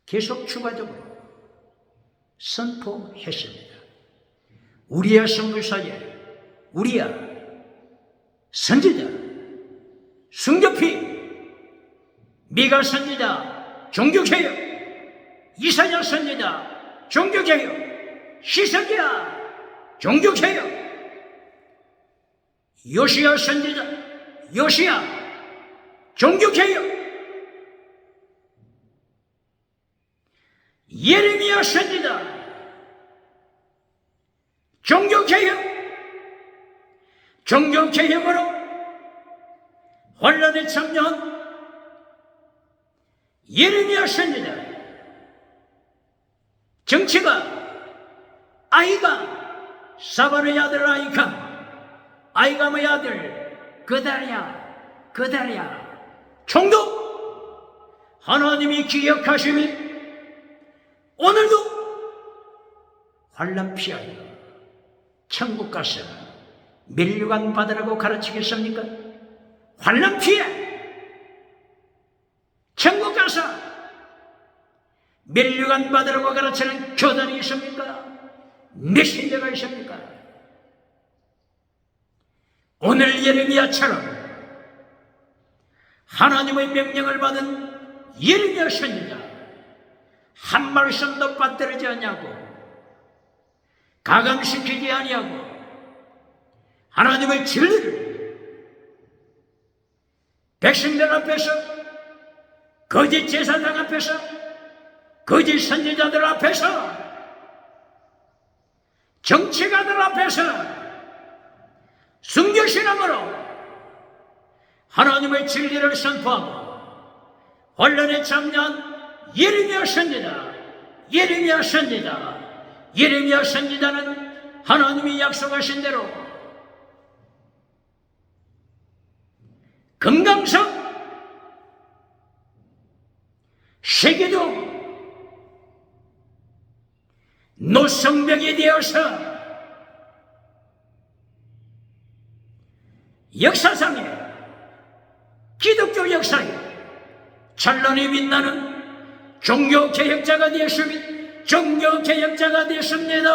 계속 추가적으로 선포했습니다. 우리야 선교사에 우리야 선지자 순교피 미가 선지자 종교개혁, 이사야 선지자 종교개혁, 히스기야 종교개혁, 요시야 선지자 요시야 종교개혁, 예레미야 선지자 종교개혁으로 혼란에 참여한 예레미야 선지자, 정치가 아히감, 사반의 아들 아히감의 아들 그다랴 총독, 하나님이 기억하시니 오늘도 환난 피하여 천국 가서 면류관 받으라고 가르치겠습니까? 환난 피해 천국 가서 면류관 받으라고 가르치는 교단이 있습니까? 메신저가 있습니까? 오늘 예레미야처럼 하나님의 명령을 받은 예레미야 선지자 한 말씀도 빠뜨리지 아니하고 가감시키지 아니하고 하나님의 진리를 백성들 앞에서, 거짓 제사장 앞에서, 거짓 선지자들 앞에서, 정치가들 앞에서 순교신앙으로 하나님의 진리를 선포하고 혼란에 참여한 예레미야 선지자는 하나님이 약속하신 대로 금강석 세계도 노성벽이 되어서 역사상에 기독교 역사에 찬란히 빛나는 종교개혁자가 되었습니다.